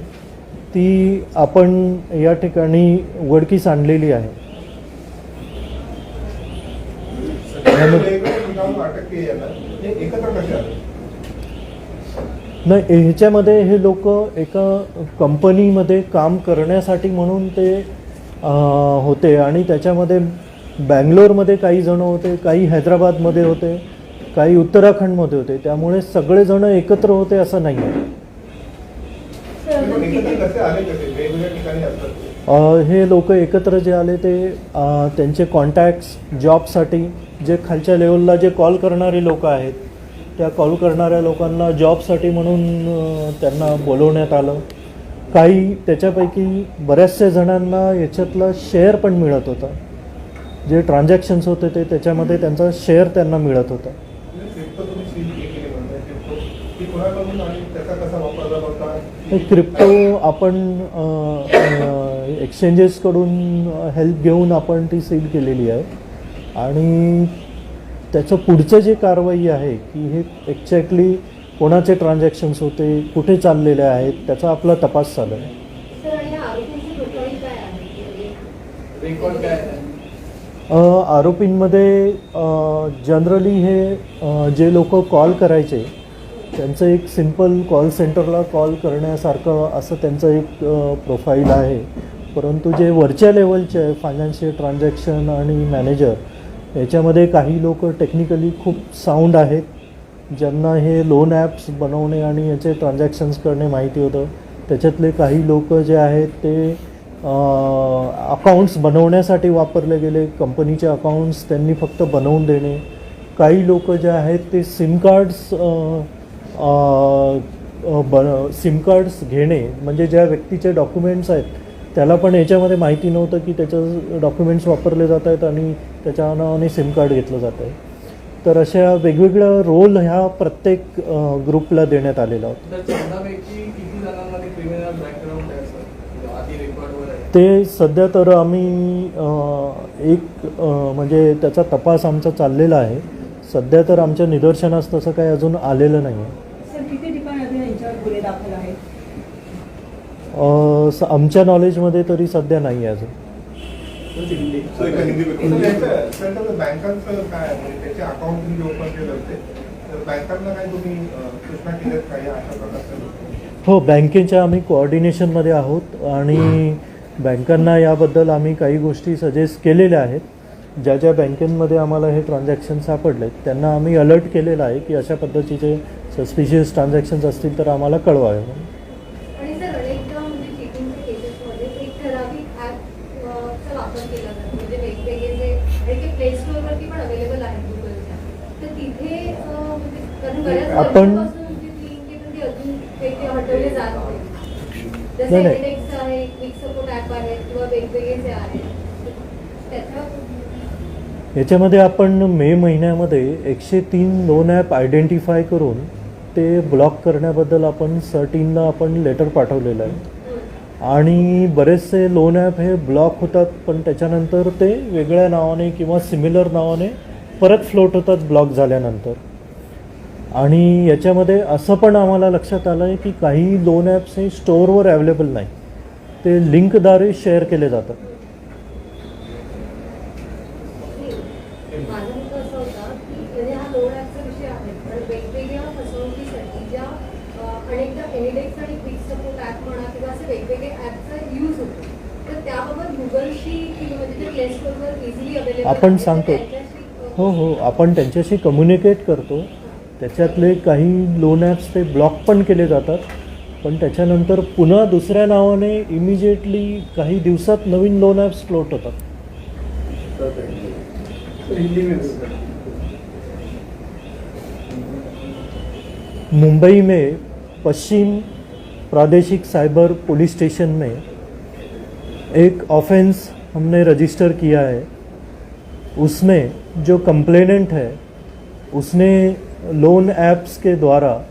ती आपण या ठिकाणी उघडकीस आणलेली आहे। नाही, ह्याच्यामध्ये हे लोक एका कंपनीमध्ये काम करण्यासाठी म्हणून ते होते आणि त्याच्यामध्ये बँगलोरमध्ये काही जण होते, काही हैदराबादमध्ये होते, काही उत्तराखंडमध्ये होते, त्यामुळे सगळेजण एकत्र होते असं नाही आहे। हे लोक एकत्र जे आले ते त्यांचे कॉन्टॅक्ट्स जॉबसाठी, जे खालच्या लेवलला जे कॉल करणारे लोक आहेत त्या कॉल करणाऱ्या लोकांना जॉबसाठी म्हणून त्यांना बोलवण्यात आलं। काही त्याच्यापैकी बऱ्याचशा जणांना याच्यातला शेअर पण मिळत होता, जे ट्रान्झॅक्शन्स होते ते त्याच्यामध्ये त्यांचा शेअर त्यांना मिळत होता। क्रिप्टो आपण एक्सचेंजेसकडून हेल्प घेऊन आपण ती सील केलेली आहे आणि त्याचं पुढचं जे कारवाई आहे की हे एक्झॅक्टली कोणाचे ट्रान्झॅक्शन्स होते, कुठे चाललेले आहेत, त्याचा आपला तपास चालू आहे।
सर, आणि आरोपींची प्रोफाईल काय आहे?
रेकॉर्ड काय आहे?
आरोपींमध्ये जनरली हे जे लोक कॉल करायचे त्यांचं एक सिम्पल कॉल सेंटरला कॉल करण्यासारखं असं त्यांचं एक प्रोफाईल आहे. परंतु जे वरच्या लेवलचे आहे फायनान्शियल ट्रान्झॅक्शन आणि मॅनेजर, याच्यामध्ये काही लोक टेक्निकली खूप साऊंड आहेत, ज्यांना हे लोन ॲप्स बनवणे आणि याचे ट्रान्झॅक्शन्स करणे माहिती होतं. त्याच्यातले काही लोक जे आहेत ते अकाउंट्स बनवण्यासाठी वापरले गेले, कंपनीचे अकाउंट्स त्यांनी फक्त बनवून देणे. काही लोक जे आहेत ते सिम कार्ड्स घेणे, म्हणजे ज्या व्यक्तीचे डॉक्युमेंट्स आहेत त्याला पण याच्यामध्ये माहिती नव्हतं की त्याचं डॉक्युमेंट्स वापरले जात आहेत आणि त्याच्या नावाने सिम कार्ड घेतलं जात आहे. तर अशा वेगवेगळ्या रोल ह्या प्रत्येक ग्रुपला देण्यात आलेला होता.
तर 14पैकी किती जणांमध्ये क्रिमिनल बॅकग्राऊंड आहे सर, आधी रेकॉर्डवर आहे?
ते सध्या तर आम्ही म्हणजे त्याचा तपास आमचा चाललेला आहे. सध्या तर आमच्या निदर्शनास तसं काही अजून आलेलं नाही आहे.
सर किती ठिकाणी अजून यांच्यावर गुन्हे दाखल आहेत?
आमच्या नॉलेजमध्ये तरी सध्या नाही आहे अजून.
So, एका हिंदी में
बँकांचं काय आहे, म्हणजे त्याचे अकाउंट तुम्ही ओपन केलं होते तर बँकांना काय तुम्ही सूचना केल्यात काही अशा प्रकारचं?
हो, बँकेच्या आम्ही कोऑर्डिनेशनमध्ये आहोत आणि बँकांना याबद्दल आम्ही काही गोष्टी सजेस्ट केलेल्या आहेत. ज्या ज्या बँकेमध्ये आम्हाला हे ट्रान्झॅक्शन सापडलेत त्यांना आम्ही अलर्ट केलेलं आहे की अशा पद्धतीचे सस्पिशियस ट्रान्झॅक्शन्स असतील तर आम्हाला कळवावे म्हणून.
आणि सर अनेकदा म्हणजे चीटिंगच्या केसेसमध्ये एक ठराविक ॲपचा वापर केला जातो, म्हणजे वेगवेगळे जे आणि ते प्ले स्टोअरवरती पण अवेलेबल आहेत गुगलच्या, तर तिथे म्हणजे कारण बऱ्याच वर्षांपासून जी लिंक आहे पण ती अजून काही हटवले जात नाही. जसे इंडेक्स आहे, क्विक सपोर्ट ॲप आहे किंवा वेगवेगळे जे आहेत त्याच्या
याच्यामध्ये आपण मे महिन्यामध्ये 103 लोन ॲप आयडेंटिफाय करून ते ब्लॉक करण्याबद्दल आपण सर्टीनला आपण लेटर पाठवलेलं आहे. आणि बरेचसे लोन ॲप हे ब्लॉक होतात पण त्याच्यानंतर ते वेगळ्या नावाने किंवा सिमिलर नावाने परत फ्लोट होतात ब्लॉक झाल्यानंतर. आणि याच्यामध्ये असं पण आम्हाला लक्षात आलं आहे की काही लोन ॲप्स हे स्टोअरवर अवेलेबल नाही, ते लिंकद्वारे शेअर केले जातात.
माझा मुद्दा असा होता की म्हणजे हा लोन ॲपचा विषय आहे, पण वेगवेगळ्या फसवणुकीसाठी ज्या अनेकदा एनिडेक्स आणि क्विक सपोर्ट ॲप म्हणा किंवा असे वेगवेगळे ॲपचा यूज होतो, तर त्याबाबत गुगलशी किंवा म्हणजे ते प्ले स्टोअरवर इझिली अवेलेबल
आपण सांगतो. हो, आपण त्यांच्याशी कम्युनिकेट करतो. त्याच्यातले काही लोन ॲप्स ते ब्लॉक पण केले जातात, पण त्याच्यानंतर पुन्हा दुसऱ्या नावाने इमिजिएटली काही दिवसात नवीन लोन ॲप्स फ्लोट होतात.
हिंदी में
मुंबई में पश्चिम प्रादेशिक साइबर पुलिस स्टेशन में एक ऑफेंस हमने रजिस्टर किया है. उसमें जो कंप्लेनेंट है उसने लोन ऐप्स के द्वारा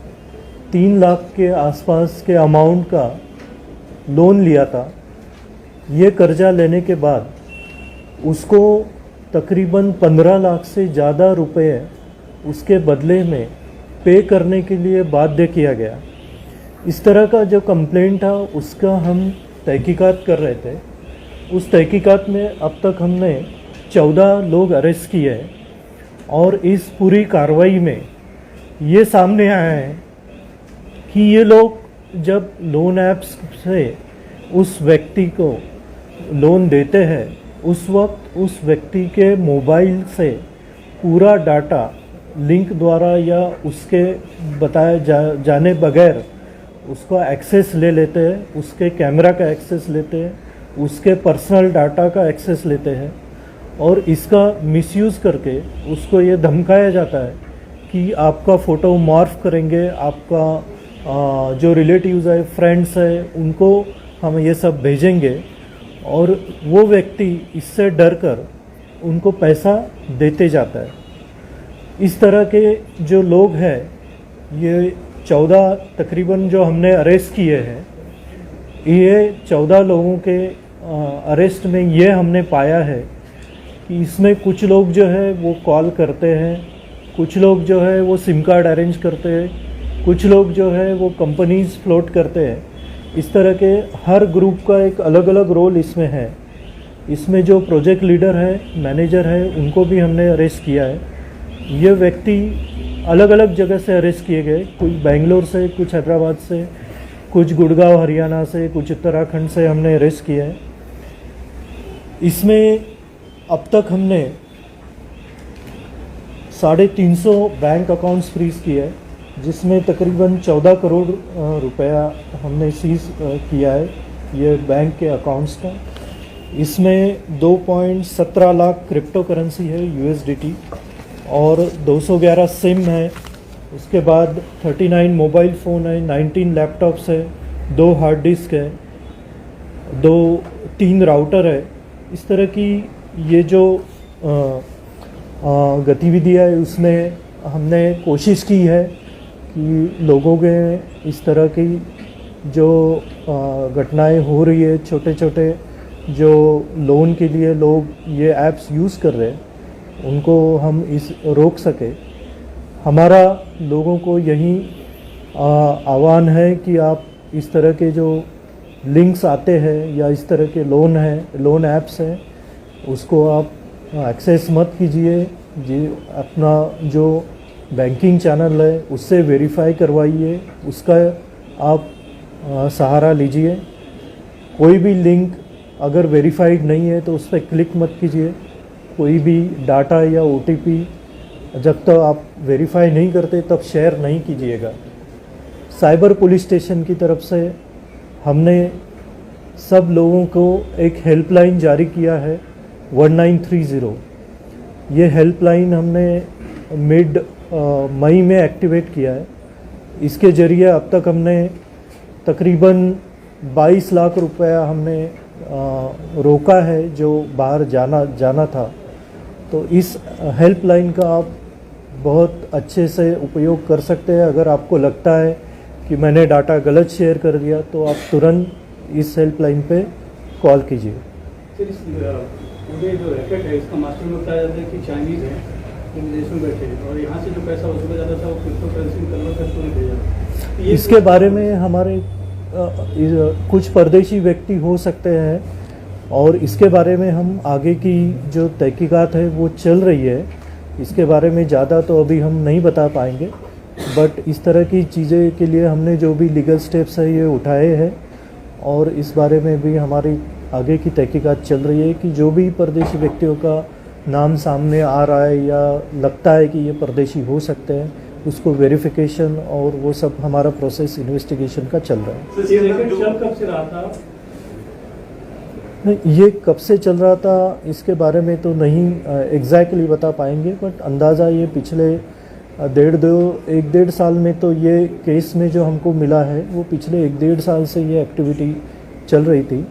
3 लाख के आसपास के अमाउंट का लोन लिया था. ये कर्जा लेने के बाद उसको तकरीबन 15 लाख से ज़्यादा रुपए उसके बदले में पे करने के लिए बाध्य किया गया. इस तरह का जो कंप्लेंट था उसका हम तहकीकात कर रहे थे. उस तहकीकात में अब तक हमने 14 लोग अरेस्ट किए हैं और इस पूरी कार्रवाई में ये सामने आया है कि ये लोग जब लोन ऐप्स से उस व्यक्ति को लोन देते हैं उस वक्त उस व्यक्ति के मोबाइल से पूरा डाटा लिंक द्वारा या उसके बताए जाने बगैर उसका एक्सेस ले लेते हैं, उसके कैमरा का एक्सेस लेते हैं, उसके पर्सनल डाटा का एक्सेस लेते हैं और इसका मिसयूज़ करके उसको ये धमकाया जाता है कि आपका फ़ोटो मॉर्फ करेंगे, आपका जो रिलेटिव्स है, फ्रेंड्स है, उनको हम ये सब भेजेंगे और वो व्यक्ति इससे डर कर उनको पैसा देते जाता है. इस तरह के जो लोग हैं ये 14 तकरीबन जो हमने अरेस्ट किए हैं, ये 14 लोगों के अरेस्ट में ये हमने पाया है कि इसमें कुछ लोग जो है वो कॉल करते हैं, कुछ लोग जो है वो सिम कार्ड अरेंज करते हैं, कुछ लोग जो है वो कंपनीज फ्लोट करते हैं. इस तरह के हर ग्रुप का एक अलग अलग रोल इसमें है. इसमें जो प्रोजेक्ट लीडर है, मैनेजर है, उनको भी हमने अरेस्ट किया है. ये व्यक्ति अलग अलग जगह से अरेस्ट किए गए, कुछ बेंगलोर से, कुछ हैदराबाद से, कुछ गुड़गांव हरियाणा से, कुछ उत्तराखंड से हमने अरेस्ट किया है। इसमें अब तक हमने 350 बैंक अकाउंट्स फ्रीज किए हैं, जिसमें तकरीबन 14 करोड़ रुपया हमने सीज किया है ये बैंक के अकाउंट्स का। इसमें 2.17 लाख क्रिप्टो करेंसी है USDT और 211 सिम है। उसके बाद 39 मोबाइल फ़ोन है, 19 लैपटॉप्स है, 2 हार्ड डिस्क है, 3 राउटर है। इस तरह की ये जो गतिविधियाँ है उसमें हमने कोशिश की है कि लोगों के इस तरह की जो घटनाएं हो रही है, छोटे छोटे जो लोन के लिए लोग ये ऐप्स यूज़ कर रहे हैं, उनको हम रोक सके। हमारा लोगों को यही आह्वान है कि आप इस तरह के जो लिंक्स आते हैं या इस तरह के लोन ऐप्स हैं, उसको आप एक्सेस मत कीजिए। जी, अपना जो बैंकिंग चैनल है उससे वेरीफाई करवाइए, उसका आप सहारा लीजिए। कोई भी लिंक अगर वेरीफाइड नहीं है तो उस पर क्लिक मत कीजिए। कोई भी डाटा या OTP जब तक आप वेरीफाई नहीं करते तब शेयर नहीं कीजिएगा। साइबर पुलिस स्टेशन की तरफ से हमने सब लोगों को एक हेल्पलाइन जारी किया है 1930। ये हेल्पलाइन हमने मिड मई में एक्टिवेट किया है। इसके ज़रिए अब तक हमने तकरीबन 22 लाख रुपया हमने रोका है जो बाहर जाना था। तो इस हेल्पलाइन का आप बहुत अच्छे से उपयोग कर सकते हैं। अगर आपको लगता है कि मैंने डाटा गलत शेयर कर दिया तो आप तुरंत इस हेल्पलाइन पे कॉल कीजिए।
सर, इस पूरे जो रैकेट है इसका मास्टर में बताया जाता है कि चाइनीज़ है, जो विदेश में बैठे हैं और यहाँ से जो पैसा वसूला जाता था वो क्रिप्टो करेंसी में कन्वर्ट करके उन्हें भेजा।
इसके बारे में हमारे कुछ परदेशी व्यक्ति हो सकते हैं और इसके बारे में हम आगे की जो तहकीकात है वो चल रही है। इसके बारे में ज़्यादा तो अभी हम नहीं बता पाएंगे, बट इस तरह की चीज़ें के लिए हमने जो भी लीगल स्टेप्स है ये उठाए हैं और इस बारे में भी हमारी आगे की तहकीकात चल रही है कि जो भी परदेशी व्यक्तियों का नाम सामने आ रहा है या लगता है कि ये परदेशी हो सकते हैं, उसको वेरिफिकेशन और वो सब हमारा प्रोसेस इन्वेस्टिगेशन का चल रहा है।
ये रैकेट चल कब से रहा था?
ये कब से चल रहा था इसके बारे में तो नहीं एग्जैक्टली बता पाएंगे, बट अंदाज़ा ये पिछले 1.5 साल में तो ये केस में जो हमको मिला है वो पिछले 1.5 साल से ये एक्टिविटी चल रही थी।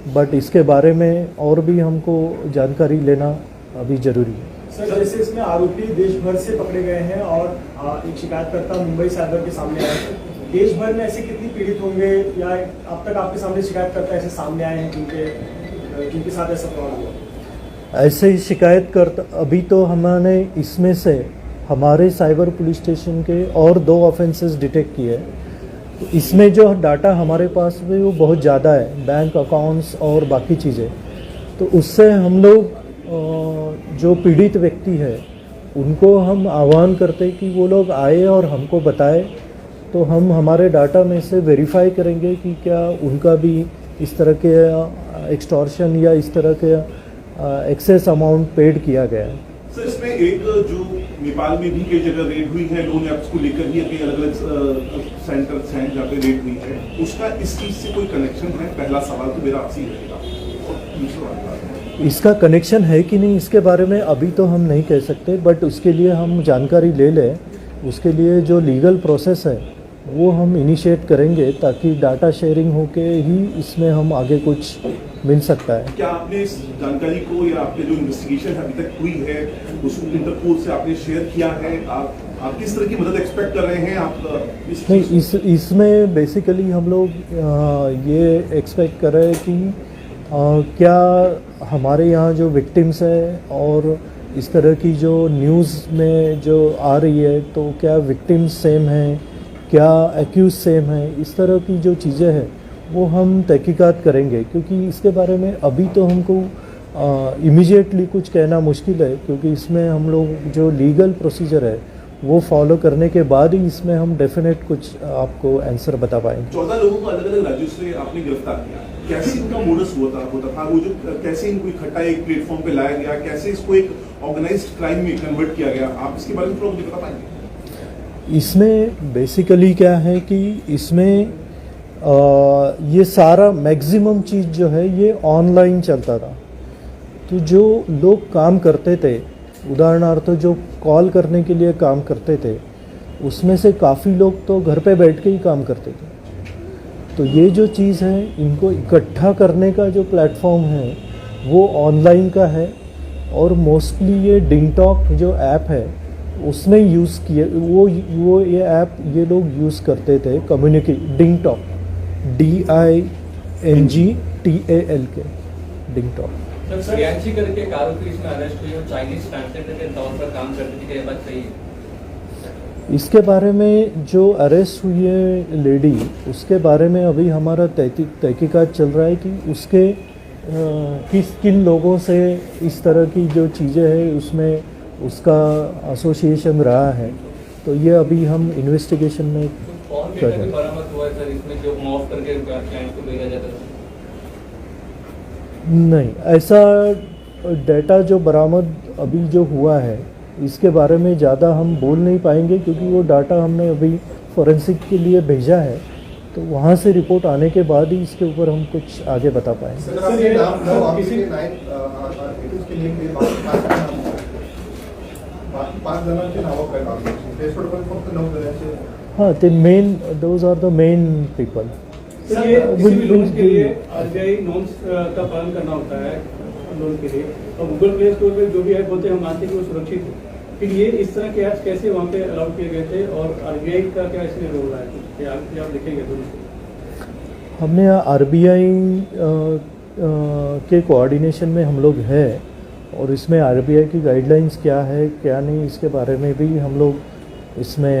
बट इसके बारे में और भी हमको जानकारी लेना अभी ज़रूरी है।
सर, जैसे इसमें आरोपी देश भर से पकड़े गए हैं और एक शिकायतकर्ता मुंबई साइबर के सामने आए हैं, देश भर में ऐसे कितनी पीड़ित होंगे या अब तक आपके सामने शिकायतकर्ता ऐसे सामने आए हैं जिनके साथ ऐसा प्रॉब्लम हुआ?
ऐसे ही शिकायतकर्ता अभी तो हमने इसमें से हमारे साइबर पुलिस स्टेशन के और 2 ऑफेंसेस डिटेक्ट किए हैं। तो इसमें जो डाटा हमारे पास में वो बहुत ज़्यादा है, बैंक अकाउंट्स और बाकी चीज़ें। तो उससे हम लोग जो पीड़ित व्यक्ति है उनको हम आह्वान करते कि वो लोग आए और हमको बताए, तो हम हमारे डाटा में से वेरीफाई करेंगे कि क्या उनका भी इस तरह के एक्सटॉर्शन या इस तरह के एक्सेस अमाउंट पेड किया गया है।
सर, इसमें एक जो नेपाल में भी कई जगह रेड हुई है लोन ऐप्स को लेकर ही, कई अलग अलग सेंटर्स हैं जहाँ पे रेड हुई है, उसका इस चीज से कोई कनेक्शन है? पहला सवाल तो मेरा आपसे ही रहेगा। और दूसरा
इसका कनेक्शन है कि नहीं इसके बारे में अभी तो हम नहीं कह सकते, बट उसके लिए हम जानकारी ले लें। उसके लिए जो लीगल प्रोसेस है वो हम इनिशिएट करेंगे ताकि डाटा शेयरिंग होके ही इसमें हम आगे कुछ मिल सकता है।
क्या आपने इस जानकारी को या आपके जो इन्वेस्टिगेशन अभी तक हुई है उसको इंटरपोल से आपने शेयर किया है? आप किस तरह की मदद एक्सपेक्ट कर रहे हैं? आप
नहीं, इसमें बेसिकली हम लोग ये एक्सपेक्ट कर रहे हैं कि क्या हमारे यहाँ जो विक्टिम्स है और इस तरह की जो न्यूज़ में जो आ रही है तो क्या विक्टिम्स सेम हैं, क्या एक्यूज सेम है, इस तरह की जो चीज़ें हैं वो हम तहकीकात करेंगे। क्योंकि इसके बारे में अभी तो हमको इमीडिएटली कुछ कहना मुश्किल है, क्योंकि इसमें हम लोग जो लीगल प्रोसीजर है वो फॉलो करने के बाद ही इसमें हम डेफिनेट कुछ आपको आंसर बता पाएंगे।
14 लोगों को अलग अलग राज्यों से आपने गिरफ्तार किया, कैसे इनका मोडस होता था वो जो कैसे इनको इकट्ठा एक प्लेटफॉर्म पे लाया गया, कैसे इसको एक ऑर्गेनाइज्ड क्राइम में कन्वर्ट किया गया, आप इसके बारे में थोड़ा मुझे बता पाएंगे?
इसमें बेसिकली क्या है कि इसमें ये सारा मैक्सिमम चीज़ जो है ये ऑनलाइन चलता था। तो जो लोग काम करते थे, उदाहरणार्थ जो कॉल करने के लिए काम करते थे, उसमें से काफ़ी लोग तो घर पे बैठ के ही काम करते थे। तो ये जो चीज़ है, इनको इकट्ठा करने का जो प्लेटफॉर्म है वो ऑनलाइन का है, और मोस्टली ये डिंगटॉक जो ऐप है उसमें यूज़ किए वो ये ऐप ये लोग यूज़ करते थे डिंगटॉक, DINGTALK, डिंगटॉक।
सर प्रियांशी करके एक आरोपी इसमें अरेस्ट हुई और चाइनीज ट्रांसलेटर के तौर पर काम करती थी, क्या ये बात सही है?
इसके बारे में जो अरेस्ट हुई है लेडी, उसके बारे में अभी हमारा तहकीकात चल रहा है कि उसके किन लोगों से इस तरह की जो चीज़ें हैं उसमें उसका एसोसिएशन रहा है। तो ये अभी हम इन्वेस्टिगेशन में
कौन
कर
डेटा
रहे
भी
हैं।
बरामद हुआ है सर इसमें, जो मॉफ करके क्लाइंट को भेजा जाता था?
नहीं, ऐसा डेटा जो बरामद अभी जो हुआ है इसके बारे में ज़्यादा हम बोल नहीं पाएंगे, क्योंकि वो डाटा हमने अभी फॉरेंसिक के लिए भेजा है। तो वहाँ से रिपोर्ट आने के बाद ही इसके ऊपर हम कुछ आगे बता पाएंगे।
सर आपके नाम नौ आरोपी के 9 आर्टिकल्स के लिंक आहे, बाकी 5 जणांची नावं काय काढली, त्याच्यावर पण फक्त 9 जणांचे।
हाँ, ते men those are the main people.
Sir ये किसी भी लोन के लिए आरबीआई नॉर्म्स का पालन करना होता है लोन के लिए, और गूगल प्ले स्टोर पे जो भी ऐप होते हैं हम मानते हैं कि वो सुरक्षित है। फिर ये इस तरह के ऐप्स कैसे वहाँ पे अलाउ किए गए थे, और आरबीआई का क्या इसमें रोल रहा है, आप लिखेंगे दोनों?
हमने RBI के कोऑर्डिनेशन में हम लोग हैं, और इसमें RBI की गाइडलाइंस क्या है क्या नहीं इसके बारे में भी हम लोग इसमें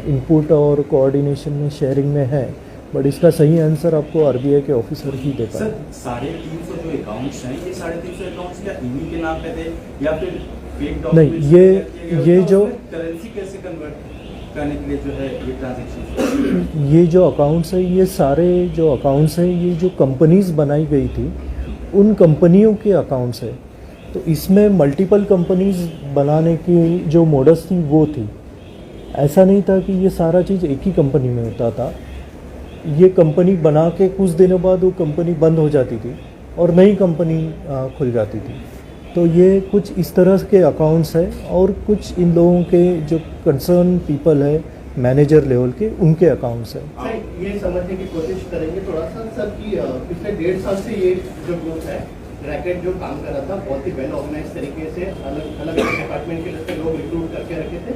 इनपुट और कोऑर्डिनेशन में शेयरिंग में है। बट इसका सही आंसर आपको RBI के ऑफिसर ही दे पाए।
सर 350 जो अकाउंट्स हैं, ये 350 अकाउंट्स क्या इन्हीं के नाम पे थे या फिर फेक
नहीं, ये जो
करेंसी कैसे कन्वर्ट करने के लिए जो है ये ट्रांजैक्शन?
ये जो अकाउंट्स है, ये सारे जो अकाउंट्स हैं ये जो कंपनीज बनाई गई थी उन कंपनियों के अकाउंट्स है। तो इसमें मल्टीपल कंपनीज बनाने की जो मोडस थी वो थी। ऐसा नहीं था कि ये सारा चीज़ एक ही कंपनी में होता था। ये कंपनी बना के कुछ दिनों बाद वो कंपनी बंद हो जाती थी और नई कंपनी खुल जाती थी। तो ये कुछ इस तरह के अकाउंट्स है, और कुछ इन लोगों के जो कंसर्न पीपल है मैनेजर लेवल के, उनके अकाउंट्स है।
सर ये समझने की कोशिश करेंगे थोड़ा सा सर कि पिछले 1.5 साल से ये जो ग्रुप है रैकेट जो काम कर रहा था बहुत ही वेल ऑर्गेनाइज तरीके से, अलग अलग डिपार्टमेंट के लिस्ट में लोग रिक्रूट करके रखे थे।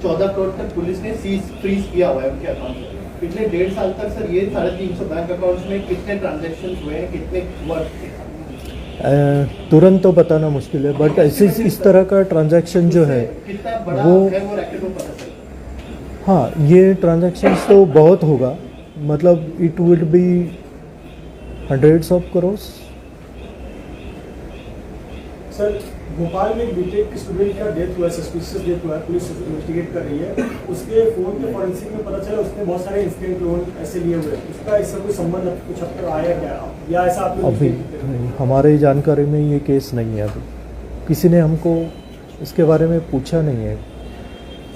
14 करोड़ तक पुलिस ने फ्रीज किया हुआ है उनके अकाउंट। पिछले 1.5 साल तक सर ये 350 बैंक अकाउंट्स में कितने ट्रांजैक्शन हुए हैं, कितने वर्क थे?
तुरंत तो बताना मुश्किल है, बट ऐसे इस तरह का ट्रांजैक्शन जो है
कितना बड़ा
वो
है वो रैकेट को पता चला।
हाँ, ये ट्रांजैक्शंस तो बहुत होगा, मतलब it would be hundreds of crores.
Sir Bhopal में एक बीटेक स्टूडेंट का डेथ हुआ है, सस्पिशियस डेथ हुआ है, पुलिस इन्वेस्टिगेट कर रही है। उसके फोन के फॉरेंसिक में पता चला उसने बहुत सारे इंस्टेंट लोन ऐसे लिए हुए हैं। उसका इससे कोई संबंध कुछ अब तक आया क्या, या ऐसा आप लोग
अभी नहीं, हमारे जानकारी में ये केस नहीं है। अभी किसी ने हमको इसके बारे में पूछा नहीं है।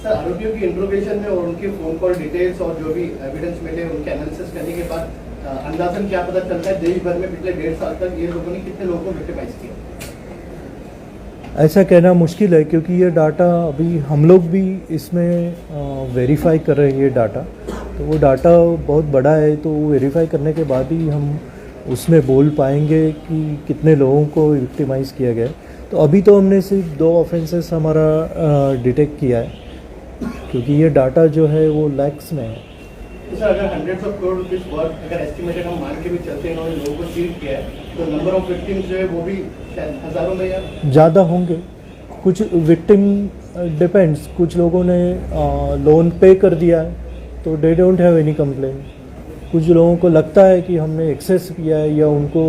सर आरोपियों की इंट्रोगेशन में और उनके फोन कॉल डिटेल्स और जो भी एविडेंस मिले उनके एनालिसिस करने के बाद अंदाजन क्या पता चलता है देश भर में पिछले 1.5 साल तक ये लोगों ने कितने लोगों को विक्टिमाइज किया?
ऐसा कहना मुश्किल है, क्योंकि ये डाटा अभी हम लोग भी इसमें वेरीफाई कर रहे हैं ये डाटा। तो वो डाटा बहुत बड़ा है, तो वेरीफाई करने के बाद ही हम उसमें बोल पाएंगे कि कितने लोगों को विक्टिमाइज़ किया गया। तो अभी तो हमने सिर्फ 2 ऑफेंसेस हमारा डिटेक्ट किया है, क्योंकि ये डाटा जो है वो लैक्स में है।
तो सर अगर hundreds of crore rupees worth अगर एस्टिमेटेड हम मान के भी चलते हैं उन्होंने लोगों को चीट किया है, तो नंबर ऑफ विक्टिम्स जो है वो भी हजारों में या
ज़्यादा होंगे। कुछ विक्टिम डिपेंड्स, कुछ लोगों ने लोन पे कर दिया है तो they don't have any complain. कुछ लोगों को लगता है कि हमने एक्सेस किया है या उनको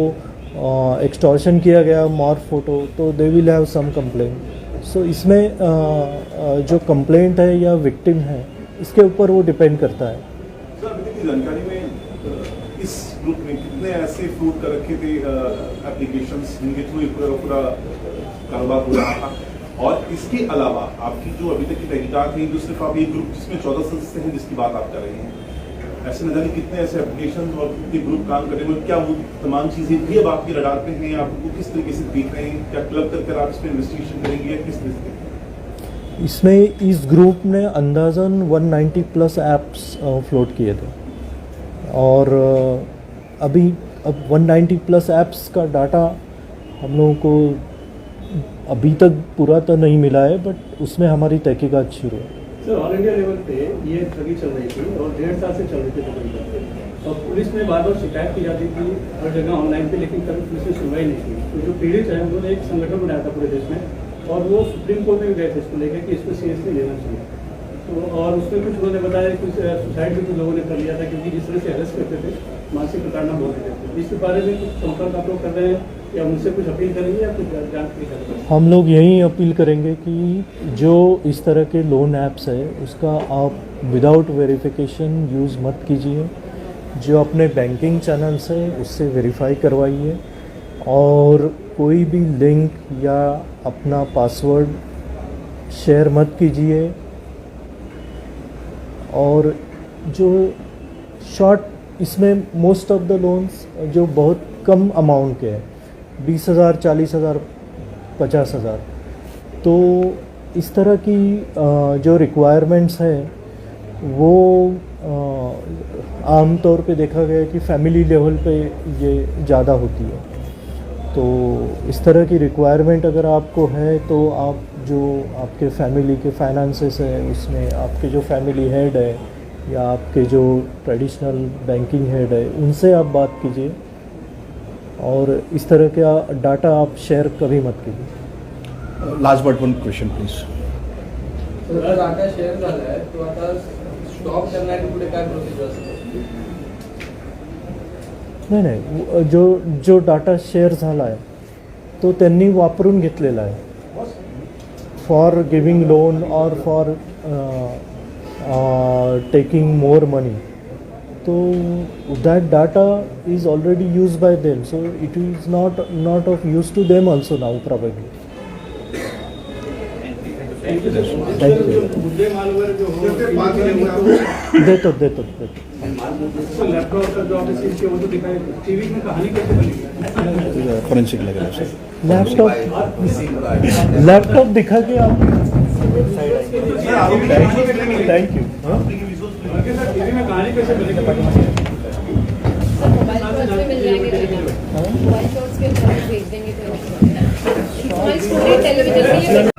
एक्सटॉर्शन किया गया मॉर्फ फोटो, तो they will have some complain. So इसमें जो कंप्लेंट है या विक्टिम है इसके ऊपर वो डिपेंड करता है।
सर अभी तक की जानकारी में इस ग्रुप में कितने ऐसे फ्रूट कर रखे थे एप्लीकेशंस जिनके थ्रू पूरा कारोबार हो रहा था, और इसके अलावा आपकी जो अभी तक की तहकीकात है, जो सिर्फ आप ये ग्रुप जिसमें 14 सदस्य हैं जिसकी बात आप कर रहे हैं, ऐसे न जाने कितने ऐसे एप्लीकेशन और कितने ग्रुप काम कर रहे हैं, क्या वो तमाम चीजें भी अब आपकी रडार पे हैं, आप उनको किस तरीके से देख रहे हैं, क्या क्लब कर आप इसमें इन्वेस्टिगेशन करेंगे या किस तरीके?
इसमें इस ग्रुप ने अंदाज़न 190 प्लस ऐप्स फ्लोट किए थे, और अभी अब 190 प्लस ऐप्स का डाटा हम लोगों को अभी तक पूरा तो नहीं मिला है, बट उसमें हमारी तहकीकात शुरू है।
सर ऑल इंडिया लेवल पे ये ठगी चल रही थी और 1.5 साल से चल रही थी तकरीबन, और पुलिस में बार बार शिकायत की जाती थी हर जगह ऑनलाइन पे, लेकिन कभी पुलिस ने सुनवाई नहीं की। तो जो पीड़ित है उन्होंने एक संगठन बनाया था पूरे देश में, और वो सुप्रीम कोर्ट में भी गए थे इसको लेकर कि इसको सीरियसली लेना चाहिए। तो और उसमें कुछ उन्होंने बताया कि सुसाइड भी कुछ लोगों ने कर लिया था, क्योंकि जिस तरह से अरेस्ट करते थे मानसिक प्रताड़ना बोल देते थे। इसके बारे में कुछ संपर्क आप लोग कर रहे हैं या उनसे कुछ अपील करेंगे या कुछ जांच भी करेंगे?
हम लोग यही अपील करेंगे कि जो इस तरह के लोन ऐप्स है उसका आप विदाउट वेरिफिकेशन यूज़ मत कीजिए। जो अपने बैंकिंग चैनल्स है उससे वेरीफाई करवाइए, और कोई भी लिंक या अपना पासवर्ड शेयर मत कीजिए। और जो शॉर्ट इसमें मोस्ट ऑफ द लोन्स जो बहुत कम अमाउंट के हैं, 20,000, 40,000, 50,000, तो इस तरह की जो रिक्वायरमेंट्स हैं वो आम तौर पे देखा गया कि फैमिली लेवल पे ये ज़्यादा होती है। तो इस तरह की रिक्वायरमेंट अगर आपको है तो आप जो आपके फैमिली के फाइनेंसेस है उसमें आपके जो फैमिली हेड है या आपके जो ट्रेडिशनल बैंकिंग हेड है उनसे आप बात कीजिए, और इस तरह का डाटा आप शेयर कभी मत कीजिए।
Last but one question please.
Data share झालाय तो आता स्टॉप करण्यासाठी पुढे काय प्रोसिजर असेल?
नाही, जो डाटा शेअर झाला आहे तो त्यांनी वापरून घेतलेला आहे फॉर गिविंग लोन और फॉर टेकिंग मोर मनी। तो that data is already used by them, so it is not of use to them also now probably.
Thank you. मुद्दे मालवर जो
देतो
लैपटॉप का जो आपने सीज किया वो तो दिखाई, टीवी में कहानी कैसे बनी?
फॉरेंसिक लगेगा सर।
लैपटॉप दिखा के आप थैंक यू।
टीवी में कहानी कैसे बनी?
मोबाइल शॉट्स पे मिल जाएंगे, मोबाइल शॉट्स के भेज देंगे तो स्टोरी टेलीविजन में